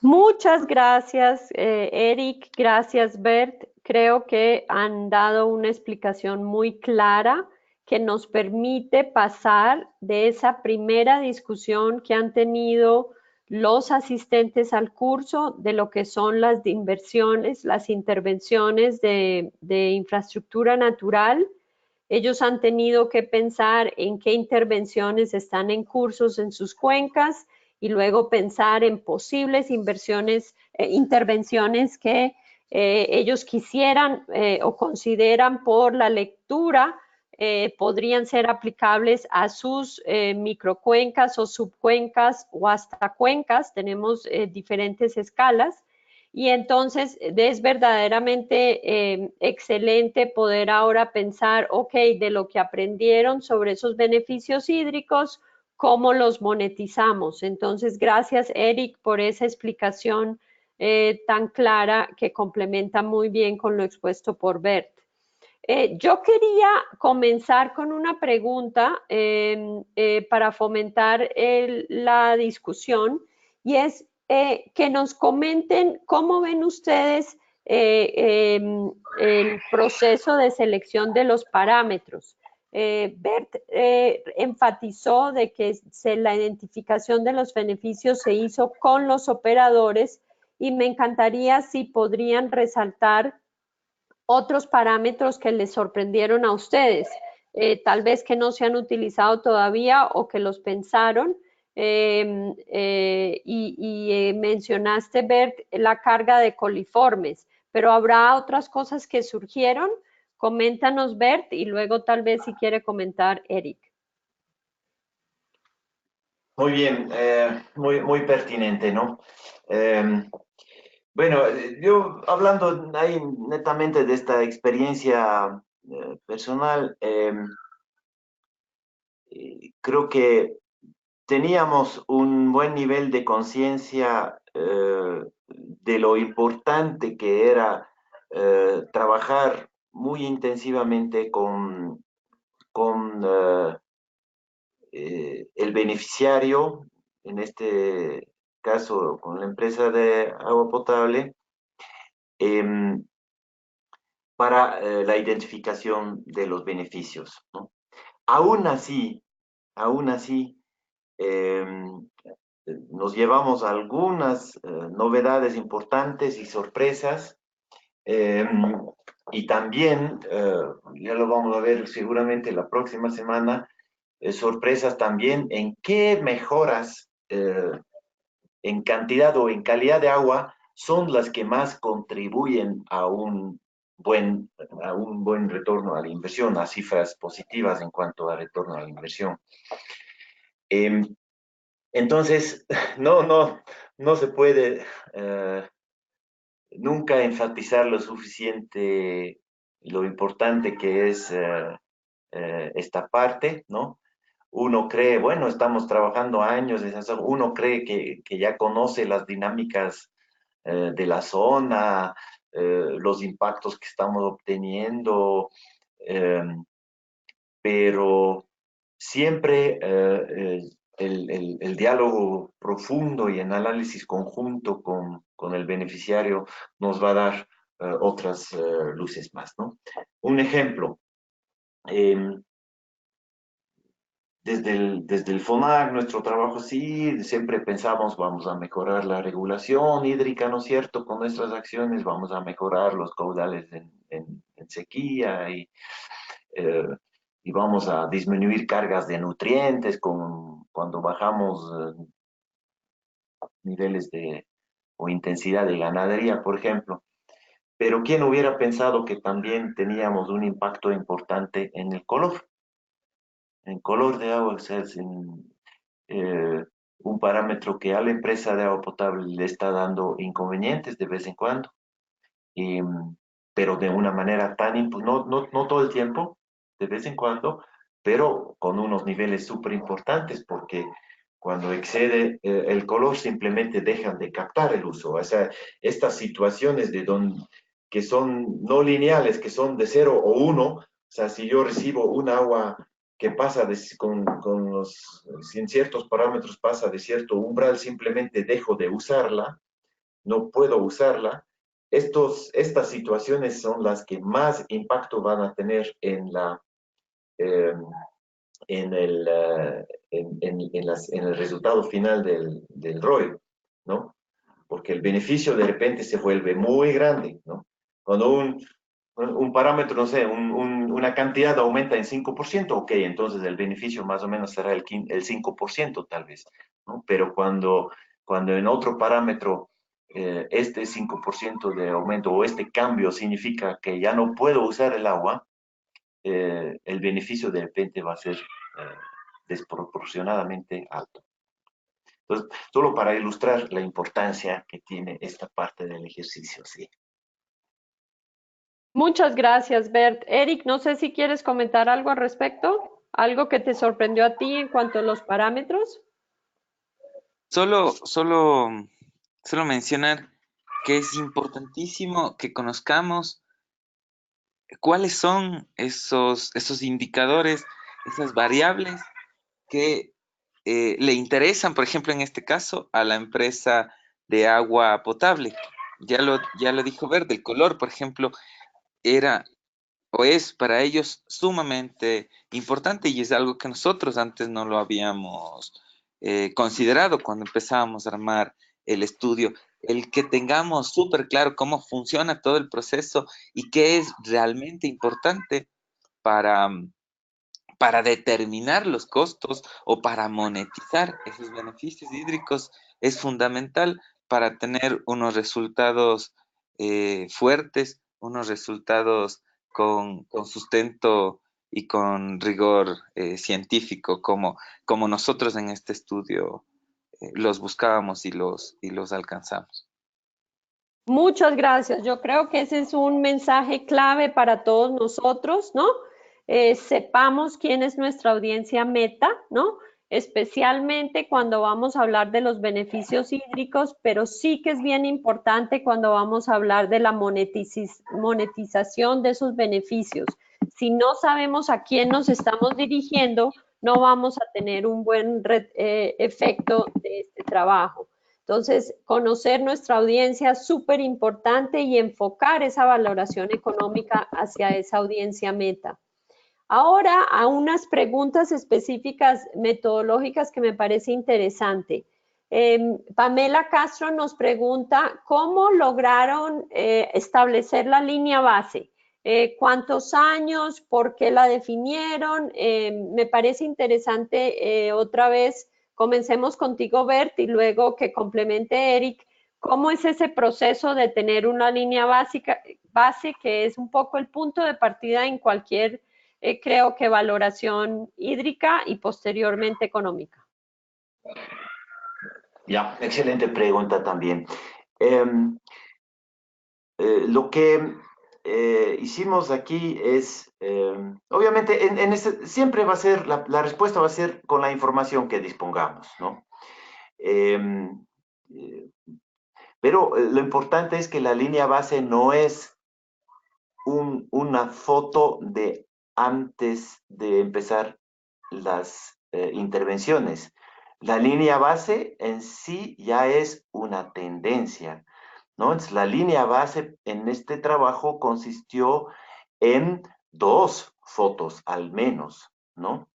Muchas gracias, Eric. Gracias, Bert. Creo que han dado una explicación muy clara que nos permite pasar de esa primera discusión que han tenido los asistentes al curso de lo que son las inversiones, las intervenciones de infraestructura natural. Ellos han tenido que pensar en qué intervenciones están en cursos en sus cuencas y luego pensar en posibles intervenciones que ellos quisieran o consideran por la lectura podrían ser aplicables a sus microcuencas o subcuencas o hasta cuencas. Tenemos diferentes escalas. Y entonces es verdaderamente excelente poder ahora pensar, ok, de lo que aprendieron sobre esos beneficios hídricos, ¿cómo los monetizamos? Entonces, gracias, Eric, por esa explicación tan clara que complementa muy bien con lo expuesto por Bert. Yo quería comenzar con una pregunta para fomentar la discusión y es que nos comenten cómo ven ustedes el proceso de selección de los parámetros. Bert enfatizó de que la identificación de los beneficios se hizo con los operadores y me encantaría si podrían resaltar otros parámetros que les sorprendieron a ustedes, tal vez que no se han utilizado todavía o que los pensaron. Mencionaste, Bert, la carga de coliformes, pero habrá otras cosas que surgieron. Coméntanos, Bert, y luego tal vez si quiere comentar Eric. Muy bien, muy pertinente, ¿no? Bueno, yo hablando ahí netamente de esta experiencia personal, creo que teníamos un buen nivel de conciencia de lo importante que era trabajar muy intensivamente con el beneficiario, en este caso con la empresa de agua potable, eh, para la identificación de los beneficios, ¿no? Aún así, aún así, eh, nos llevamos algunas novedades importantes y sorpresas, eh, y también, ya lo vamos a ver seguramente la próxima semana, sorpresas también en qué mejoras en cantidad o en calidad de agua son las que más contribuyen a un buen retorno a la inversión, a cifras positivas en cuanto a retorno a la inversión. Entonces, no se puede nunca enfatizar lo suficiente lo importante que es esta parte, ¿no? Uno cree, bueno, estamos trabajando años, uno cree que ya conoce las dinámicas de la zona, los impactos que estamos obteniendo, pero siempre el diálogo profundo y el análisis conjunto con el beneficiario nos va a dar otras luces más, ¿no? Un ejemplo, desde el FONAC, nuestro trabajo sí, siempre pensamos, vamos a mejorar la regulación hídrica, ¿no es cierto? Con nuestras acciones vamos a mejorar los caudales en sequía y vamos a disminuir cargas de nutrientes cuando bajamos niveles o intensidad de ganadería, por ejemplo. Pero ¿quién hubiera pensado que también teníamos un impacto importante en el color? En color de agua, o sea, un parámetro que a la empresa de agua potable le está dando inconvenientes de vez en cuando, y, pero de una manera tan, no todo el tiempo, de vez en cuando, pero con unos niveles súper importantes, porque cuando excede el color simplemente dejan de captar el uso. O sea, estas situaciones que son no lineales, que son de 0 o 1, o sea, si yo recibo un agua que pasa sin ciertos parámetros pasa de cierto umbral, simplemente dejo de usarla, no puedo usarla. Estas situaciones son las que más impacto van a tener eh, en el resultado final del ROI, ¿no? Porque el beneficio de repente se vuelve muy grande, ¿no? Cuando un parámetro, no sé, una cantidad aumenta en 5%, ok, entonces el beneficio más o menos será el 5% tal vez, ¿no? Pero cuando en otro parámetro este 5% de aumento o este cambio significa que ya no puedo usar el agua, el beneficio de repente va a ser desproporcionadamente alto. Entonces, solo para ilustrar la importancia que tiene esta parte del ejercicio, sí. Muchas gracias, Bert. Eric, no sé si quieres comentar algo al respecto, algo que te sorprendió a ti en cuanto a los parámetros. Solo mencionar que es importantísimo que conozcamos cuáles son esos indicadores, esas variables que le interesan, por ejemplo, en este caso, a la empresa de agua potable. Ya lo dijo Bert, el color, por ejemplo, era o es para ellos sumamente importante y es algo que nosotros antes no lo habíamos considerado cuando empezábamos a armar el estudio. el que tengamos súper claro cómo funciona todo el proceso y qué es realmente importante para, para determinar los costos o para monetizar esos beneficios hídricos es fundamental para tener unos resultados fuertes, unos resultados con sustento y con rigor científico, como nosotros en este estudio los buscábamos y los alcanzamos. Muchas gracias. Yo creo que ese es un mensaje clave para todos nosotros, ¿no? Sepamos quién es nuestra audiencia meta, ¿no? Especialmente cuando vamos a hablar de los beneficios hídricos, pero sí que es bien importante cuando vamos a hablar de la monetización de esos beneficios. Si no sabemos a quién nos estamos dirigiendo, no vamos a tener un buen efecto de este trabajo. Entonces, conocer nuestra audiencia es súper importante y enfocar esa valoración económica hacia esa audiencia meta. Ahora, a unas preguntas específicas metodológicas que me parece interesante. Pamela Castro nos pregunta, ¿cómo lograron establecer la línea base? ¿Cuántos años? ¿Por qué la definieron? Me parece interesante otra vez. Comencemos contigo, Bert, y luego que complemente Eric. ¿Cómo es ese proceso de tener una línea base que es un poco el punto de partida en cualquier, creo que valoración hídrica y posteriormente económica? Ya, excelente pregunta también. Lo que hicimos aquí es, obviamente, siempre va a ser, la respuesta va a ser con la información que dispongamos, ¿no? Pero lo importante es que la línea base no es una foto de antes de empezar las intervenciones. La línea base en sí ya es una tendencia, ¿no? Entonces, la línea base en este trabajo consistió en 2 fotos al menos, ¿no?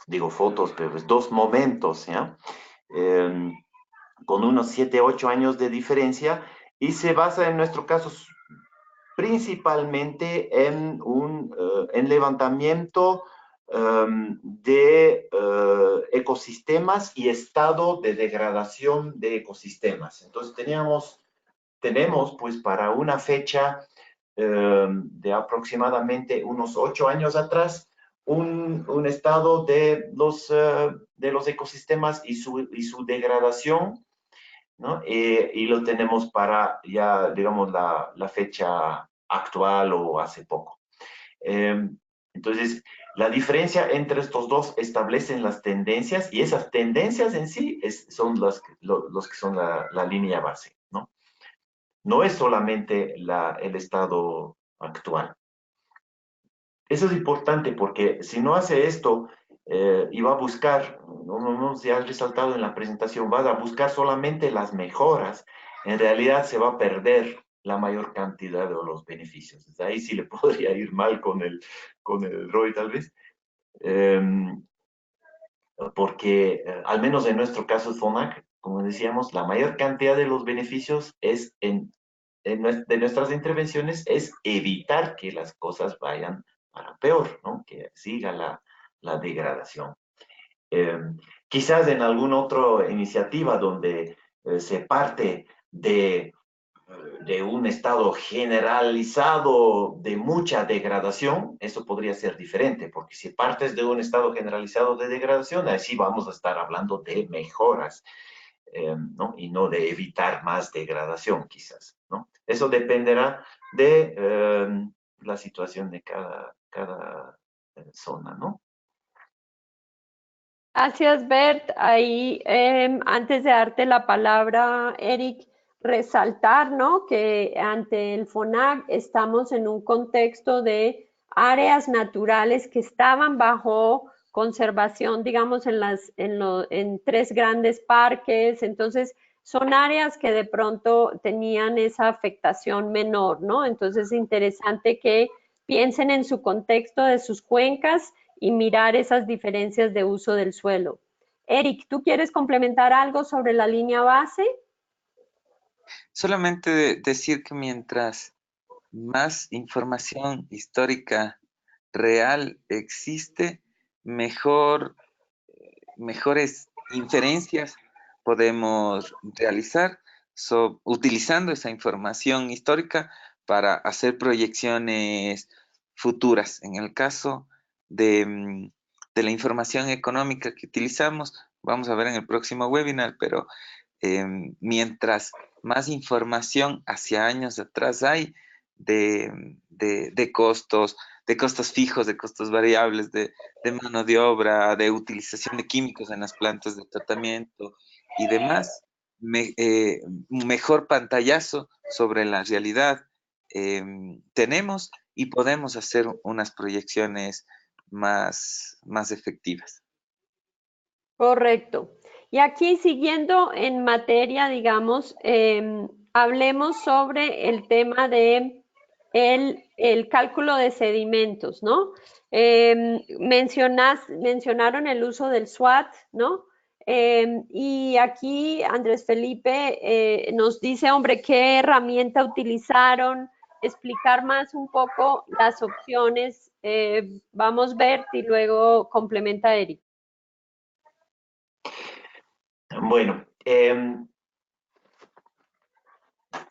Digo fotos, pero es 2 momentos, ¿ya? Con unos 7, 8 años de diferencia, y se basa en nuestro caso principalmente en levantamiento de ecosistemas y estado de degradación de ecosistemas. Entonces tenemos pues para una fecha de aproximadamente unos 8 años atrás, un estado de los ecosistemas y su degradación, ¿no? Y lo tenemos para ya, digamos, la fecha actual o hace poco. Entonces, la diferencia entre estos dos establecen las tendencias, y esas tendencias en sí son los que son la línea base, ¿no? No es solamente el estado actual. Eso es importante porque si no hace esto y va a buscar, no se ha resaltado en la presentación, va a buscar solamente las mejoras, en realidad se va a perder la mayor cantidad de los beneficios. Desde ahí sí le podría ir mal con el ROI tal vez, porque al menos en nuestro caso FONAC, como decíamos, la mayor cantidad de los beneficios es de nuestras intervenciones es evitar que las cosas vayan para peor, ¿no? Que siga la degradación. Quizás en alguna otra iniciativa donde se parte de un estado generalizado de mucha degradación, eso podría ser diferente, porque si partes de un estado generalizado de degradación, así vamos a estar hablando de mejoras, ¿no? Y no de evitar más degradación, quizás, ¿no? Eso dependerá de la situación de cada zona, ¿no? Gracias, Bert. Ahí, antes de darte la palabra, Eric, resaltar, ¿no? Que ante el FONAC estamos en un contexto de áreas naturales que estaban bajo conservación, digamos, en 3 grandes parques. Entonces, son áreas que de pronto tenían esa afectación menor, ¿no? Entonces, es interesante que piensen en su contexto de sus cuencas y mirar esas diferencias de uso del suelo. Eric, ¿tú quieres complementar algo sobre la línea base? Solamente decir que mientras más información histórica real existe, mejores inferencias podemos realizar utilizando esa información histórica para hacer proyecciones futuras. En el caso de la información económica que utilizamos, vamos a ver en el próximo webinar, pero mientras más información hacia años atrás hay de costos fijos, de costos variables, de mano de obra, de utilización de químicos en las plantas de tratamiento y demás, mejor pantallazo sobre la realidad tenemos y podemos hacer unas proyecciones más efectivas. Correcto. Y aquí siguiendo en materia, digamos, hablemos sobre el tema de el cálculo de sedimentos, ¿no? Mencionaron el uso del SWOT, ¿no? Y aquí Andrés Felipe nos dice, hombre, ¿qué herramienta utilizaron? Explicar más un poco las opciones. Vamos, Bert, y luego complementa Eric. Bueno,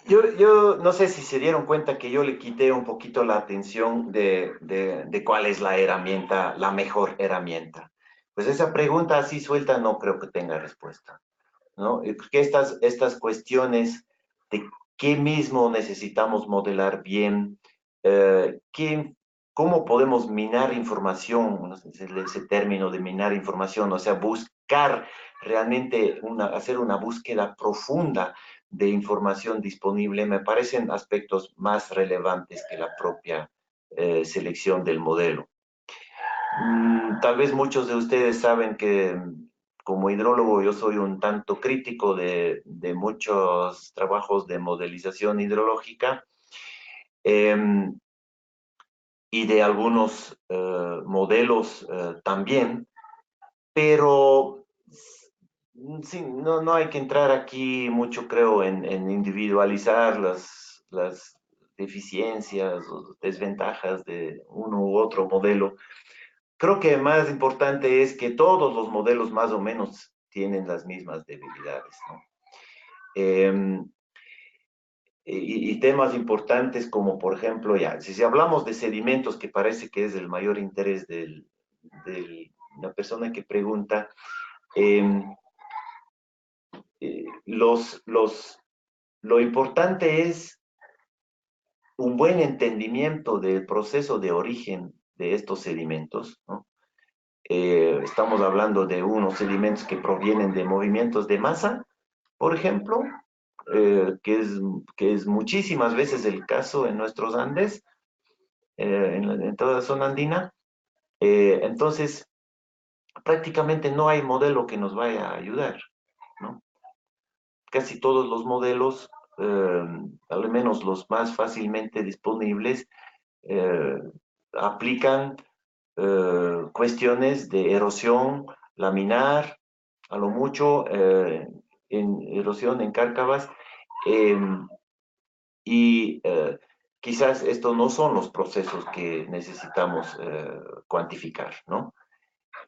yo no sé si se dieron cuenta que yo le quité un poquito la atención de cuál es la herramienta, la mejor herramienta. Pues esa pregunta así suelta no creo que tenga respuesta, ¿no? Porque estas cuestiones de qué mismo necesitamos modelar bien, cómo podemos minar información, ¿no? Ese término de minar información, o sea, buscar realmente hacer una búsqueda profunda de información disponible, me parecen aspectos más relevantes que la propia selección del modelo. Tal vez muchos de ustedes saben que como hidrólogo yo soy un tanto crítico de muchos trabajos de modelización hidrológica y de algunos modelos también, pero sí, no hay que entrar aquí mucho, creo, en individualizar las deficiencias o desventajas de uno u otro modelo. Creo que más importante es que todos los modelos más o menos tienen las mismas debilidades, ¿no? Y temas importantes como, por ejemplo, ya, si hablamos de sedimentos, que parece que es el mayor interés de la persona que pregunta, lo importante es un buen entendimiento del proceso de origen de estos sedimentos, ¿no? Estamos hablando de unos sedimentos que provienen de movimientos de masa, por ejemplo, que es muchísimas veces el caso en nuestros Andes, en toda la zona andina. Entonces, prácticamente no hay modelo que nos vaya a ayudar, ¿no? Casi todos los modelos, al menos los más fácilmente disponibles, aplican cuestiones de erosión laminar, a lo mucho en erosión en cárcavas, y quizás estos no son los procesos que necesitamos cuantificar, ¿no?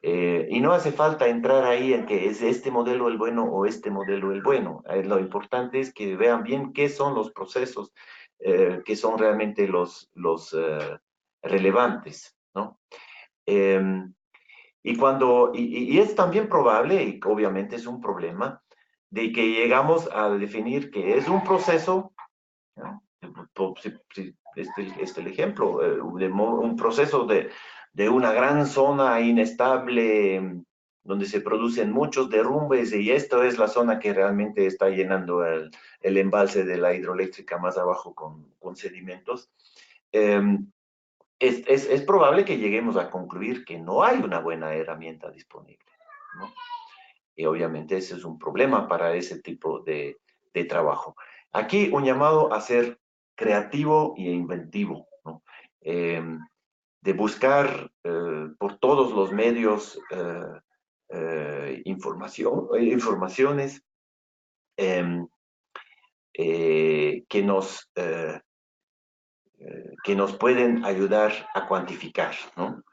Y no hace falta entrar ahí en que es este modelo el bueno o este modelo el bueno. Lo importante es que vean bien qué son los procesos que son realmente los relevantes, ¿no? Y es también probable, y obviamente es un problema, de que llegamos a definir que es un proceso, ¿no? Este es el ejemplo, un proceso de una gran zona inestable donde se producen muchos derrumbes y esto es la zona que realmente está llenando el embalse de la hidroeléctrica más abajo con sedimentos. Es probable que lleguemos a concluir que no hay una buena herramienta disponible, ¿no? Y obviamente ese es un problema para ese tipo de trabajo. Aquí un llamado a ser creativo e inventivo, ¿no? De buscar por todos los medios informaciones, que nos pueden ayudar a cuantificar, ¿no?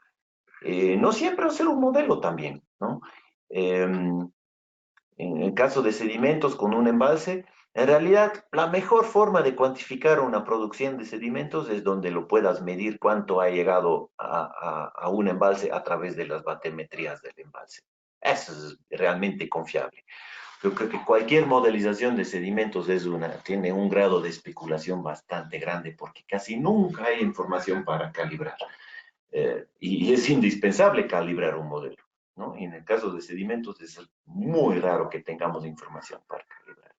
No siempre hacer un modelo también, ¿no? En el caso de sedimentos con un embalse, en realidad la mejor forma de cuantificar una producción de sedimentos es donde lo puedas medir cuánto ha llegado a un embalse a través de las batimetrías del embalse. Eso es realmente confiable. Yo creo que cualquier modelización de sedimentos tiene un grado de especulación bastante grande porque casi nunca hay información para calibrar. Y es indispensable calibrar un modelo, ¿no? Y en el caso de sedimentos es muy raro que tengamos información para calibrar,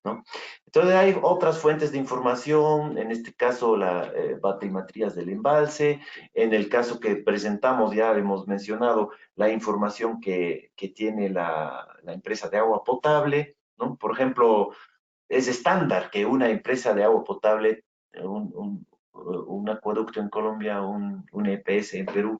¿no? Entonces hay otras fuentes de información, en este caso la batimetrías del embalse, en el caso que presentamos ya hemos mencionado la información que tiene la empresa de agua potable, ¿no? Por ejemplo, es estándar que una empresa de agua potable, un acueducto en Colombia, un EPS en Perú,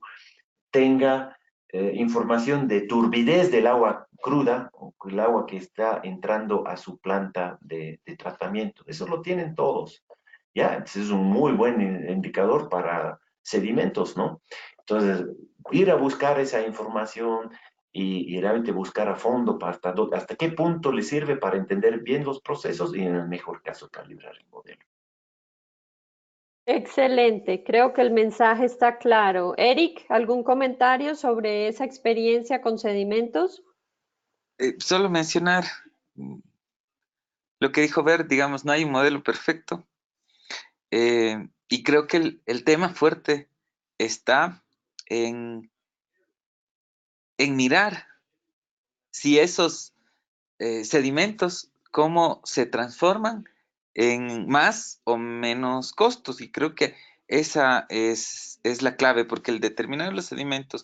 tenga información de turbidez del agua cruda, o el agua que está entrando a su planta de tratamiento. Eso lo tienen todos. ¿Ya? Entonces es un muy buen indicador para sedimentos, ¿no? Entonces, ir a buscar esa información y realmente buscar a fondo hasta qué punto le sirve para entender bien los procesos y en el mejor caso calibrar el modelo. Excelente, creo que el mensaje está claro. Eric, ¿algún comentario sobre esa experiencia con sedimentos? Solo mencionar lo que dijo Bert, digamos, no hay un modelo perfecto. Y creo que el tema fuerte está en mirar si esos sedimentos, cómo se transforman en más o menos costos. Y creo que esa es la clave, porque el determinar los sedimentos,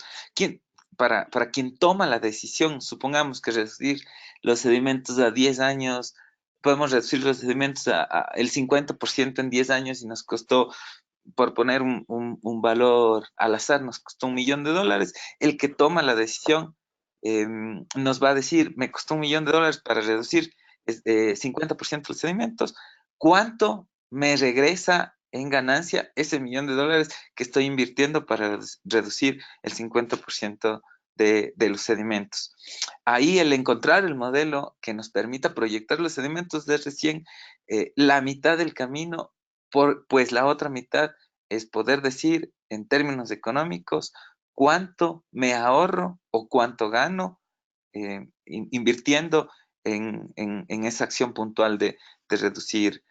para quien toma la decisión, supongamos que reducir los sedimentos a 10 años, podemos reducir los sedimentos el 50% en 10 años y nos costó, por poner un valor al azar, nos costó $1 millón. El que toma la decisión nos va a decir, me costó $1 millón para reducir 50% los sedimentos. ¿Cuánto me regresa en ganancia ese $1 millón que estoy invirtiendo para reducir el 50% de los sedimentos? Ahí el encontrar el modelo que nos permita proyectar los sedimentos de recién la mitad del camino, pues la otra mitad es poder decir en términos económicos cuánto me ahorro o cuánto gano invirtiendo en esa acción puntual de reducir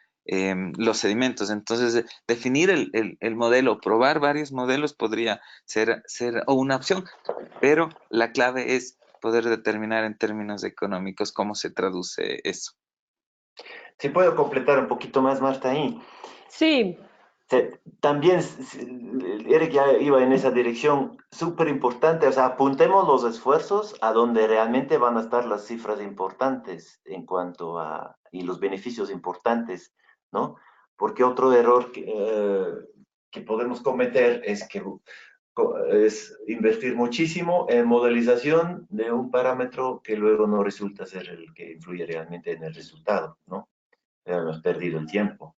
los sedimentos. Entonces, definir el modelo, probar varios modelos podría ser una opción, pero la clave es poder determinar en términos económicos cómo se traduce eso. Si puedo completar un poquito más, Marta, ahí. Sí. También, Eric ya iba en esa dirección, súper importante, o sea, apuntemos los esfuerzos a donde realmente van a estar las cifras importantes en cuanto y los beneficios importantes, ¿no? Porque otro error que podemos cometer es invertir muchísimo en modelización de un parámetro que luego no resulta ser el que influye realmente en el resultado, ¿no? Hemos perdido el tiempo.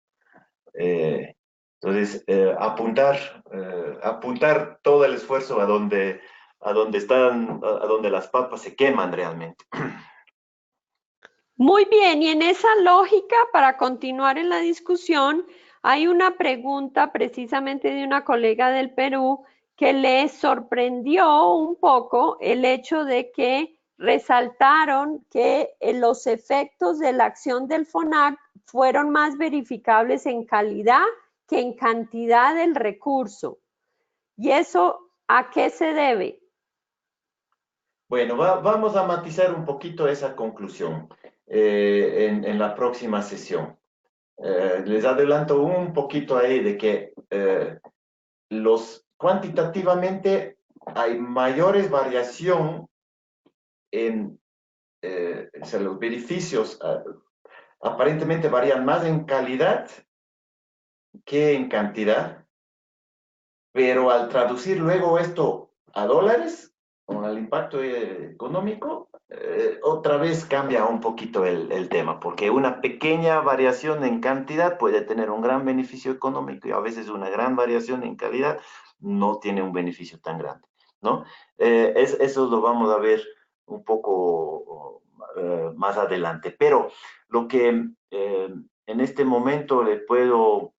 Entonces, apuntar todo el esfuerzo a donde las papas se queman realmente. Muy bien, y en esa lógica, para continuar en la discusión, hay una pregunta precisamente de una colega del Perú que le sorprendió un poco el hecho de que resaltaron que los efectos de la acción del FONAC fueron más verificables en calidad que en cantidad del recurso. ¿Y eso a qué se debe? Bueno, vamos a matizar un poquito esa conclusión en la próxima sesión. Les adelanto un poquito ahí de que cuantitativamente hay mayores variación en los beneficios aparentemente varían más en calidad que en cantidad, pero al traducir luego esto a dólares, con el impacto económico, otra vez cambia un poquito el tema, porque una pequeña variación en cantidad puede tener un gran beneficio económico y a veces una gran variación en calidad no tiene un beneficio tan grande, ¿no? Eso lo vamos a ver un poco más adelante, pero lo que en este momento le puedo,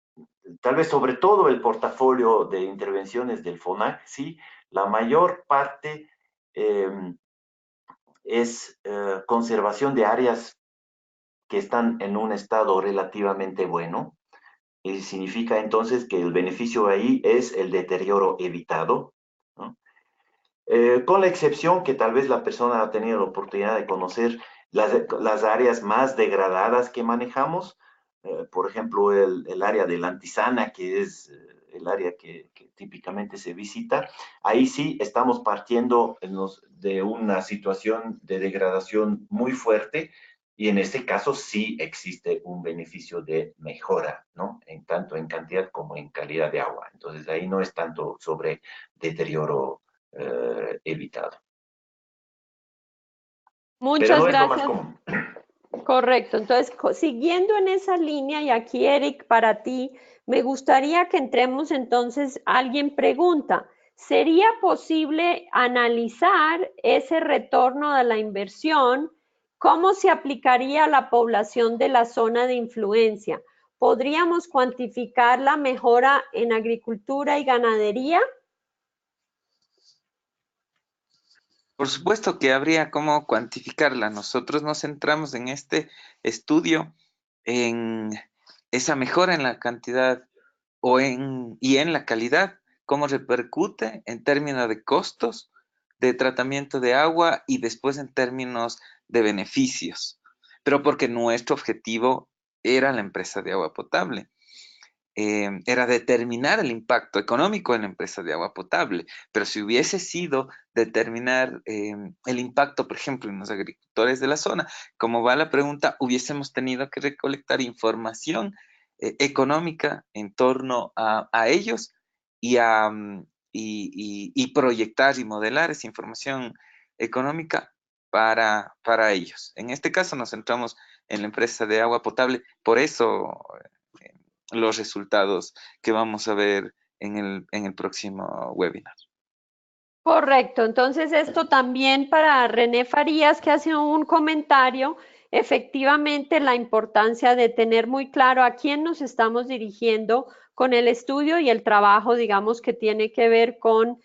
tal vez sobre todo el portafolio de intervenciones del FONAC, sí, la mayor parte es conservación de áreas que están en un estado relativamente bueno. Y significa entonces que el beneficio ahí es el deterioro evitado, ¿no? Con la excepción que tal vez la persona ha tenido la oportunidad de conocer las áreas más degradadas que manejamos, por ejemplo, el área de la Antisana, que es el área que típicamente se visita, ahí sí estamos partiendo de una situación de degradación muy fuerte y en este caso sí existe un beneficio de mejora, ¿no? En tanto en cantidad como en calidad de agua. Entonces ahí no es tanto sobre deterioro evitado. Pero Muchas no es lo más gracias. común. Correcto. Entonces, siguiendo en esa línea, y aquí, Eric, para ti, me gustaría que entremos entonces, alguien pregunta, ¿sería posible analizar ese retorno de la inversión? ¿Cómo se aplicaría a la población de la zona de influencia? ¿Podríamos cuantificar la mejora en agricultura y ganadería? Por supuesto que habría cómo cuantificarla. Nosotros nos centramos en este estudio en esa mejora en la cantidad y en la calidad, cómo repercute en términos de costos de tratamiento de agua y después en términos de beneficios. Pero porque nuestro objetivo era la empresa de agua potable. Era determinar el impacto económico en la empresa de agua potable, pero si hubiese sido determinar el impacto, por ejemplo, en los agricultores de la zona, como va la pregunta, hubiésemos tenido que recolectar información económica en torno a ellos y proyectar y modelar esa información económica para ellos. En este caso nos centramos en la empresa de agua potable, por eso los resultados que vamos a ver en el próximo webinar. Correcto, entonces esto también para René Farías, que hace un comentario, efectivamente la importancia de tener muy claro a quién nos estamos dirigiendo con el estudio y el trabajo, digamos, que tiene que ver con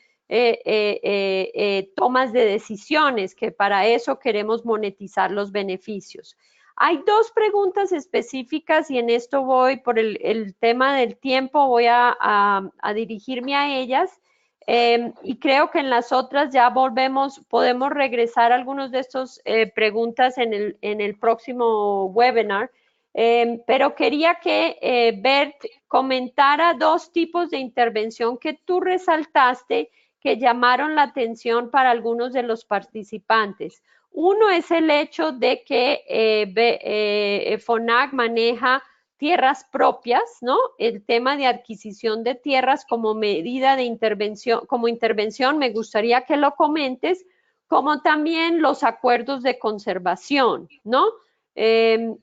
tomas de decisiones, que para eso queremos monetizar los beneficios. Hay dos preguntas específicas y en esto voy por el tema del tiempo, voy a dirigirme a ellas. Y creo que en las otras ya podemos regresar a algunos de estos preguntas en el próximo webinar. Pero quería que Bert comentara dos tipos de intervención que tú resaltaste que llamaron la atención para algunos de los participantes. Uno es el hecho de que FONAC maneja tierras propias, ¿no? El tema de adquisición de tierras como medida de intervención, como intervención, me gustaría que lo comentes, como también los acuerdos de conservación, ¿no? Quiero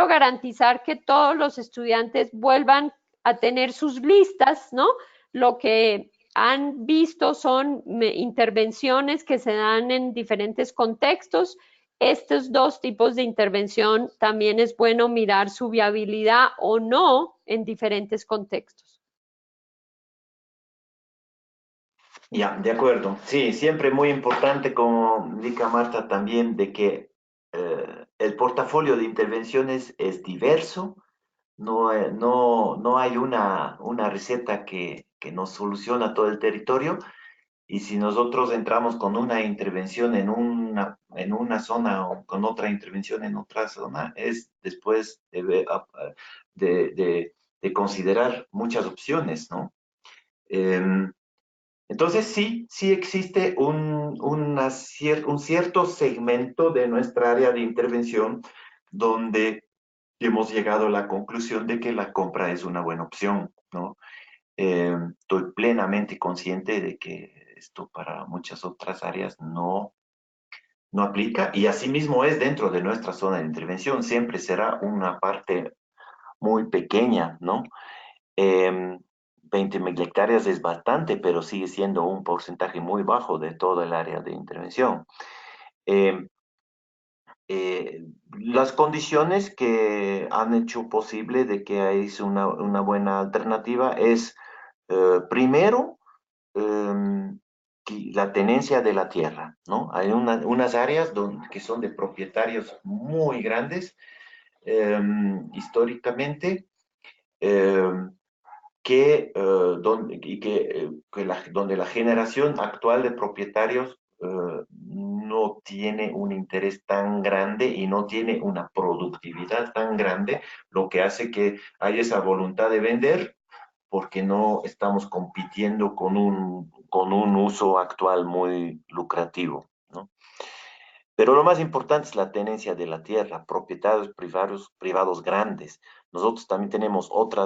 garantizar que todos los estudiantes vuelvan a tener sus listas, ¿no? Lo que han visto son intervenciones que se dan en diferentes contextos. Estos dos tipos de intervención también es bueno mirar su viabilidad o no en diferentes contextos. Ya, de acuerdo. Sí, siempre muy importante, como indica Marta también, de que el portafolio de intervenciones es diverso. No hay una receta que nos soluciona todo el territorio. Y si nosotros entramos con una intervención en una zona o con otra intervención en otra zona, es después de considerar muchas opciones, ¿no? Entonces sí existe un cierto segmento de nuestra área de intervención donde hemos llegado a la conclusión de que la compra es una buena opción, ¿no? Estoy plenamente consciente de que esto para muchas otras áreas no aplica, y asimismo es dentro de nuestra zona de intervención, siempre será una parte muy pequeña, ¿no? 20.000 hectáreas es bastante, pero sigue siendo un porcentaje muy bajo de todo el área de intervención. Eh, las condiciones que han hecho posible de que es una buena alternativa es, primero, la tenencia de la tierra, ¿no? Hay unas áreas que son de propietarios muy grandes, históricamente, donde la generación actual de propietarios no tiene un interés tan grande y no tiene una productividad tan grande, lo que hace que haya esa voluntad de vender, porque no estamos compitiendo con un uso actual muy lucrativo, ¿no? Pero lo más importante es la tenencia de la tierra, propietarios privados grandes. Nosotros también tenemos otra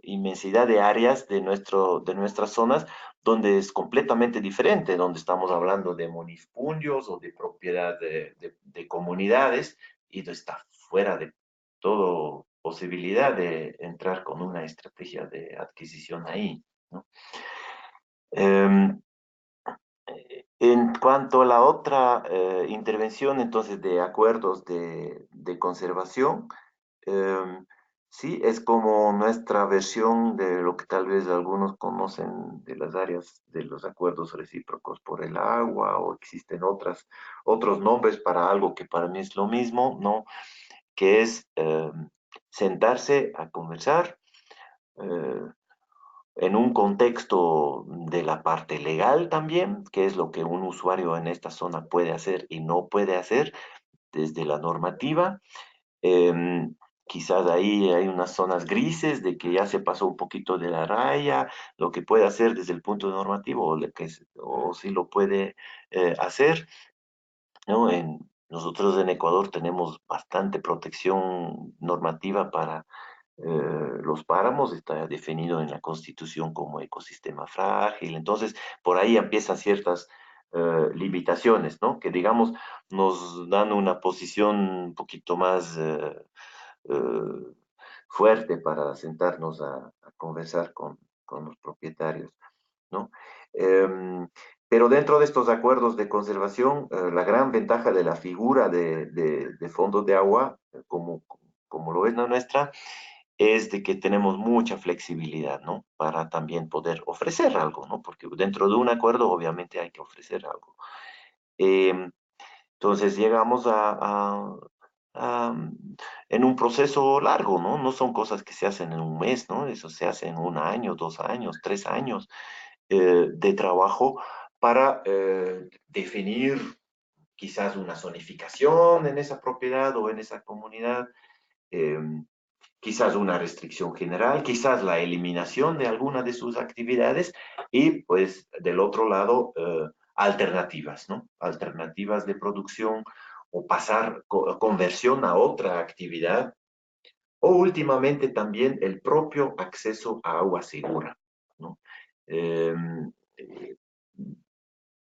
inmensidad de áreas de nuestras zonas donde es completamente diferente, donde estamos hablando de monifundios o de propiedad de comunidades, y está fuera de toda posibilidad de entrar con una estrategia de adquisición ahí, ¿no? En cuanto a la otra intervención, entonces, de acuerdos de conservación, sí, es como nuestra versión de lo que tal vez algunos conocen de las áreas de los acuerdos recíprocos por el agua, o existen otros nombres para algo que para mí es lo mismo, ¿no? Que es sentarse a conversar, eh, en un contexto de la parte legal también, qué es lo que un usuario en esta zona puede hacer y no puede hacer desde la normativa. Quizás ahí hay unas zonas grises de que ya se pasó un poquito de la raya, lo que puede hacer desde el punto normativo, o si lo puede hacer, ¿no? Nosotros en Ecuador tenemos bastante protección normativa para los páramos, está definido en la Constitución como ecosistema frágil. Entonces, por ahí empiezan ciertas limitaciones, ¿no? Que, digamos, nos dan una posición un poquito más eh, fuerte para sentarnos a conversar con los propietarios, ¿no? Pero dentro de estos acuerdos de conservación, la gran ventaja de la figura de fondos de agua, como lo es la nuestra, es de que tenemos mucha flexibilidad, ¿no? Para también poder ofrecer algo, ¿no? Porque dentro de un acuerdo obviamente hay que ofrecer algo. Entonces llegamos a, en un proceso largo, ¿no? No son cosas que se hacen en un mes, ¿no? Eso se hace en 1 año, 2 años, 3 años de trabajo para definir quizás una zonificación en esa propiedad o en esa comunidad, quizás una restricción general, quizás la eliminación de alguna de sus actividades, y pues del otro lado, alternativas, ¿no? Alternativas de producción, o conversión a otra actividad, o últimamente también el propio acceso a agua segura, ¿no? Eh,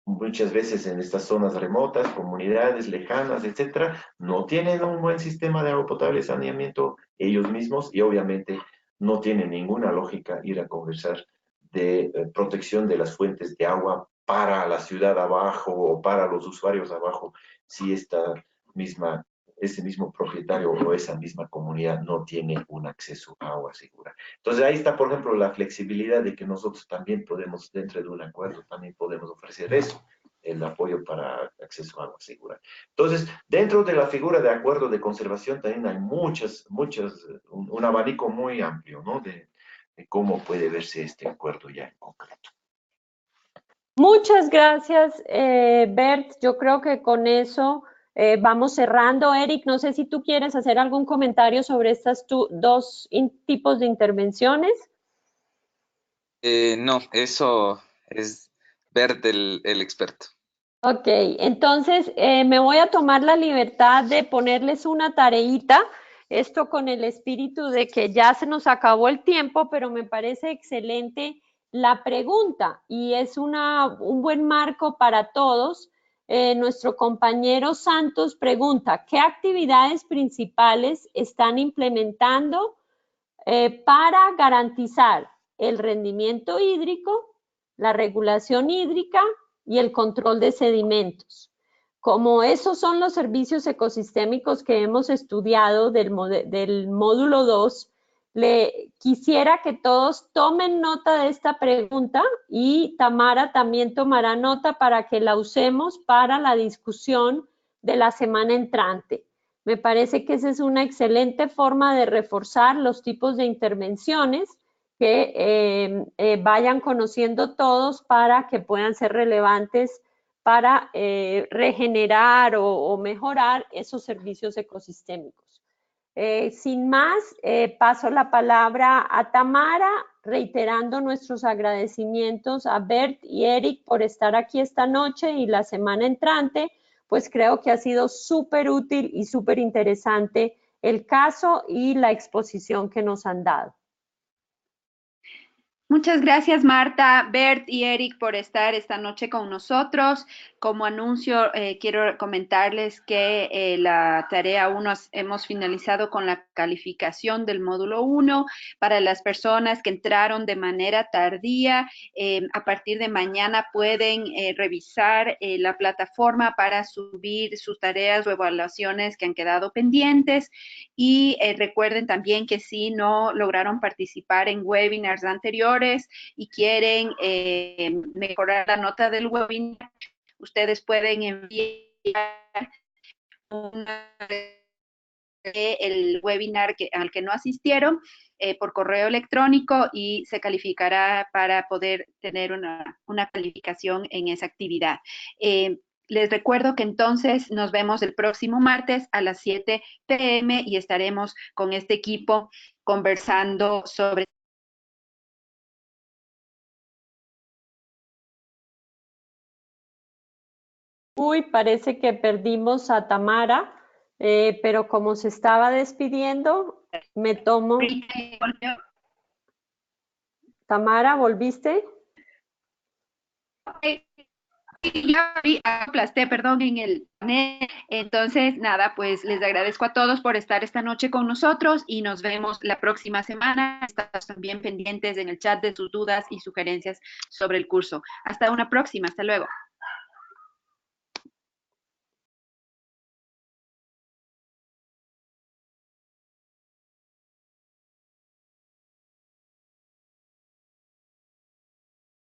Muchas veces en estas zonas remotas, comunidades lejanas, etcétera, no tienen un buen sistema de agua potable y saneamiento ellos mismos, y obviamente no tiene ninguna lógica ir a conversar de protección de las fuentes de agua para la ciudad abajo o para los usuarios abajo, si ese mismo propietario o esa misma comunidad no tiene un acceso a agua segura. Entonces ahí está, por ejemplo, la flexibilidad de que nosotros también podemos, dentro de un acuerdo, también podemos ofrecer eso, el apoyo para acceso a agua segura. Entonces, dentro de la figura de acuerdo de conservación también hay un abanico muy amplio, ¿no? De cómo puede verse este acuerdo ya en concreto. Muchas gracias, Bert. Yo creo que con eso vamos cerrando. Eric, no sé si tú quieres hacer algún comentario sobre estas dos tipos de intervenciones. No, eso es Bert el experto. Ok, entonces me voy a tomar la libertad de ponerles una tareita, esto con el espíritu de que ya se nos acabó el tiempo, pero me parece excelente la pregunta, y es un buen marco para todos. Nuestro compañero Santos pregunta, ¿qué actividades principales están implementando para garantizar el rendimiento hídrico, la regulación hídrica y el control de sedimentos? Como esos son los servicios ecosistémicos que hemos estudiado del módulo 2, quisiera que todos tomen nota de esta pregunta y Tamara también tomará nota para que la usemos para la discusión de la semana entrante. Me parece que esa es una excelente forma de reforzar los tipos de intervenciones que vayan conociendo todos para que puedan ser relevantes para regenerar o mejorar esos servicios ecosistémicos. Sin más, paso la palabra a Tamara, reiterando nuestros agradecimientos a Bert y Eric por estar aquí esta noche y la semana entrante, pues creo que ha sido súper útil y súper interesante el caso y la exposición que nos han dado. Muchas gracias, Marta, Bert y Eric, por estar esta noche con nosotros. Como anuncio, quiero comentarles que la tarea 1 hemos finalizado con la calificación del módulo 1 para las personas que entraron de manera tardía. A partir de mañana pueden revisar la plataforma para subir sus tareas o evaluaciones que han quedado pendientes. Y recuerden también que si no lograron participar en webinars anteriores, y quieren mejorar la nota del webinar, ustedes pueden enviar el webinar al que no asistieron por correo electrónico y se calificará para poder tener una calificación en esa actividad. Les recuerdo que entonces nos vemos el próximo martes a las 7 p.m. y estaremos con este equipo conversando sobre Uy, parece que perdimos a Tamara, pero como se estaba despidiendo, me tomo... Tamara, ¿volviste? Yo aplasté, perdón, en el panel. Entonces, nada, pues les agradezco a todos por estar esta noche con nosotros y nos vemos la próxima semana. Estamos también pendientes en el chat de sus dudas y sugerencias sobre el curso. Hasta una próxima, hasta luego.